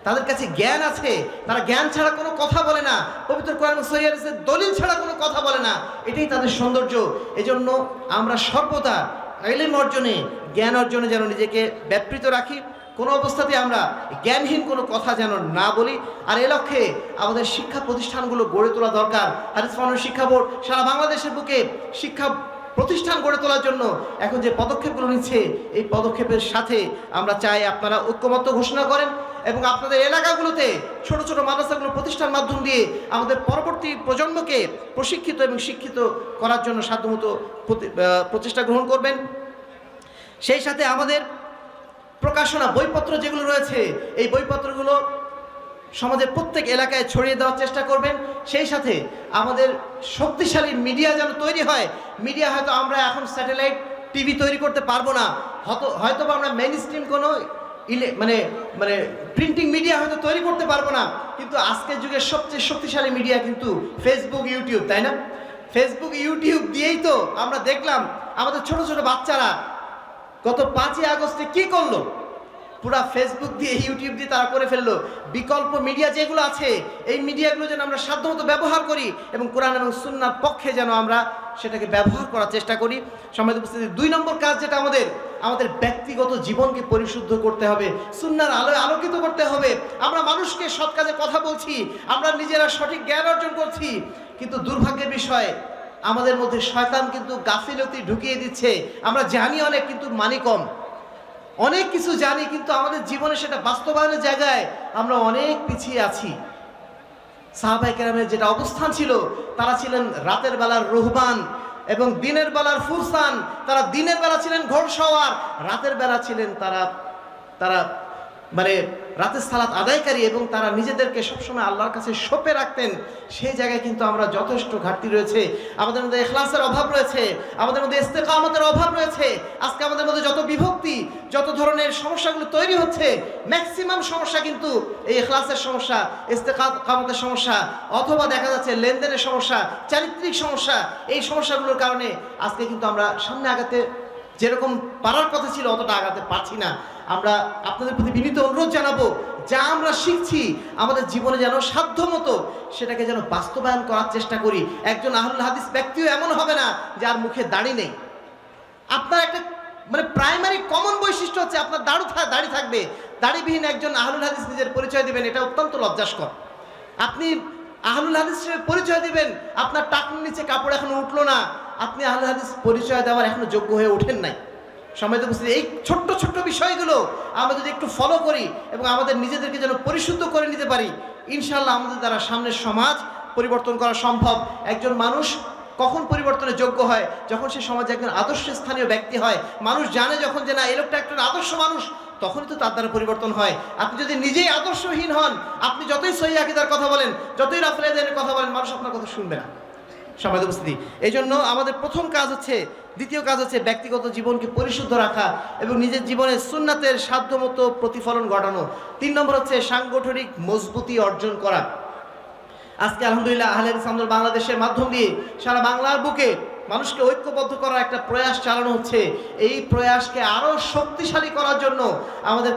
তাদের কাছে জ্ঞান আছে। তারা জ্ঞান ছাড়া কোনো কথা বলে না, পবিত্র কোরআন ও সহিহ হাদিসের দলিল ছাড়া কোনো কথা বলে না, এটাই তাদের সৌন্দর্য। এজন্য আমরা সর্বদা ইলম অর্জনে, জ্ঞান অর্জনে যেন নিজেকে ব্যাপৃত রাখি, কোনো অবস্থাতে আমরা জ্ঞানহীন কোনো কথা যেন না বলি। আর এ লক্ষ্যে আমাদের শিক্ষা প্রতিষ্ঠানগুলো গড়ে তোলা দরকার। হাদিস মানব শিক্ষা বোর্ড সারা বাংলাদেশের বুকে শিক্ষা প্রতিষ্ঠান গড়ে তোলার জন্য এখন যে পদক্ষেপগুলো নিচ্ছে, এই পদক্ষেপের সাথে আমরা চাই আপনারা ঐক্যমত্য ঘোষণা করেন এবং আপনাদের এলাকাগুলোতে ছোট ছোট মাদ্রাসাগুলো প্রতিষ্ঠার মাধ্যম দিয়ে আমাদের পরবর্তী প্রজন্মকে প্রশিক্ষিত এবং শিক্ষিত করার জন্য সাধ্যমতো প্রচেষ্টা গ্রহণ করবেন। সেই সাথে আমাদের প্রকাশনা বইপত্র যেগুলো রয়েছে, এই বইপত্রগুলো সমাজের প্রত্যেক এলাকায় ছড়িয়ে দেওয়ার চেষ্টা করবেন। সেই সাথে আমাদের শক্তিশালী মিডিয়া যেন তৈরি হয়। মিডিয়া হয়তো আমরা এখন স্যাটেলাইট টিভি তৈরি করতে পারবো না, হয়তো আমরা মেইন স্ট্রিম কোনো মানে প্রিন্টিং মিডিয়া হয়তো তৈরি করতে পারবো না, কিন্তু আজকের যুগের সবচেয়ে শক্তিশালী মিডিয়া কিন্তু ফেসবুক, ইউটিউব, তাই না? ফেসবুক, ইউটিউব দিয়েই তো আমরা দেখলাম আমাদের ছোট ছোট বাচ্চারা গত 5ই আগস্টে কি করলো, পুরা ফেসবুক দিয়ে, ইউটিউব দিয়ে তারা করে ফেললো। বিকল্প মিডিয়া যেগুলো আছে, এই মিডিয়াগুলো যেন আমরা সাধ্যমতো ব্যবহার করি এবং কোরআন এবং সুন্নাহর পক্ষে যেন আমরা সেটাকে ব্যবহার করার চেষ্টা করি। সম্মানিত উপস্থিতি, 2 নম্বর কাজ যেটা আমাদের ব্যক্তিগত জীবনকে পরিশুদ্ধ করতে হবে, সুন্নাহর আলোয় আলোকিত করতে হবে। আমরা মানুষকে সৎ কাজে কথা বলছি, আমরা নিজেরা সঠিক জ্ঞান অর্জন করছি, কিন্তু দুর্ভাগ্যের বিষয় আমাদের মধ্যে শয়তান কিন্তু গাফিলতি ঢুকিয়ে দিচ্ছে। আমরা জানি অনেক, কিন্তু মানি কম। অনেক কিছু জানি, কিন্তু আমাদের জীবনে সেটা বাস্তবায়নের জায়গায় আমরা অনেক পিছিয়ে আছি। সাহাবায়ে কেরামের যেটা অবস্থান ছিল, তারা ছিলেন রাতের বেলার রুহবান এবং দিনের বেলার ফুরসান। তারা দিনের বেলা ছিলেন ঘোড়সওয়ার, রাতের বেলা ছিলেন তারা মানে রাতের সালাত আদায়কারী, এবং তারা নিজেদেরকে সবসময় আল্লাহর কাছে সঁপে রাখতেন। সেই জায়গায় কিন্তু আমরা যথেষ্ট ঘাটতি রয়েছে, আমাদের মধ্যে ইখলাসের অভাব রয়েছে, আমাদের মধ্যে ইস্তেকামতের অভাব রয়েছে। আজকে আমাদের মধ্যে যত বিভক্তি, যত ধরনের সমস্যাগুলো তৈরি হচ্ছে, ম্যাক্সিমাম সমস্যা কিন্তু এই ইখলাসের সমস্যা, ইস্তেকামতের সমস্যা, অথবা দেখা যাচ্ছে লেনদেনের সমস্যা, চারিত্রিক সমস্যা। এই সমস্যাগুলোর কারণে আজকে কিন্তু আমরা সামনে আগাতে যেরকম পারার কথা ছিল অতটা আগাতে পারছি না। আমরা আপনাদের প্রতি বিনীত অনুরোধ জানাবো, যা আমরা শিখছি আমাদের জীবনে যেন সাধ্যমতো সেটাকে যেন বাস্তবায়ন করার চেষ্টা করি। একজন আহলুল হাদিস ব্যক্তিও এমন হবে না যার মুখে দাড়ি নেই। আপনার একটা প্রাইমারি কমন বৈশিষ্ট্য হচ্ছে আপনার দাড়ি থাকবে। দাড়িবিহীন একজন আহলুল হাদিস নিজের পরিচয় দিবেন, এটা অত্যন্ত লজ্জাস্কর। আপনি আহলুল হাদিস হিসেবে পরিচয় দিবেন, আপনার টাকনির নিচে কাপড় এখনো উঠলো না, আপনি আহলুল হাদিস পরিচয় দেওয়ার এখনো যোগ্য হয়ে ওঠেন নাই। সম্মানিত উপস্থিতি, এই ছোট্ট ছোট্ট বিষয়গুলো আমরা যদি একটু ফলো করি এবং আমাদের নিজেদেরকে যেন পরিশুদ্ধ করে নিতে পারি, ইনশাআল্লাহ আমাদের দ্বারা সামনের সমাজ পরিবর্তন করা সম্ভব। একজন মানুষ কখন পরিবর্তনের যোগ্য হয়? যখন সে সমাজে একজন আদর্শ স্থানীয় ব্যক্তি হয়। মানুষ জানে যখন যে না, এই লোকটা একজন আদর্শ মানুষ, তখনই তো তার দ্বারা পরিবর্তন হয়। আপনি যদি নিজেই আদর্শহীন হন, আপনি যতই সহিহ আকীদার কথা বলেন, যতই রাফেল ইয়াদাইনের কথা বলেন, মানুষ আপনার কথা শুনবে না। সম্মানিত উপস্থিতি, এই জন্য আমাদের প্রথম কাজ হচ্ছে, দ্বিতীয় কাজ হচ্ছে ব্যক্তিগত জীবনকে পরিশুদ্ধ রাখা এবং নিজের জীবনে সুন্নাতের সাধ্যমতো প্রতিফলন ঘটানো। 3 নম্বর হচ্ছে সাংগঠনিক মজবুতি অর্জন করা। আজকে আলহামদুলিল্লাহ আহলে হাদিস আন্দোলন বাংলাদেশের মাধ্যম দিয়ে সারা বাংলার বুকে মানুষকে ঐক্যবদ্ধ করার একটা প্রয়াস চালানো হচ্ছে। এই প্রয়াসকে আরো শক্তিশালী করার জন্য আমাদের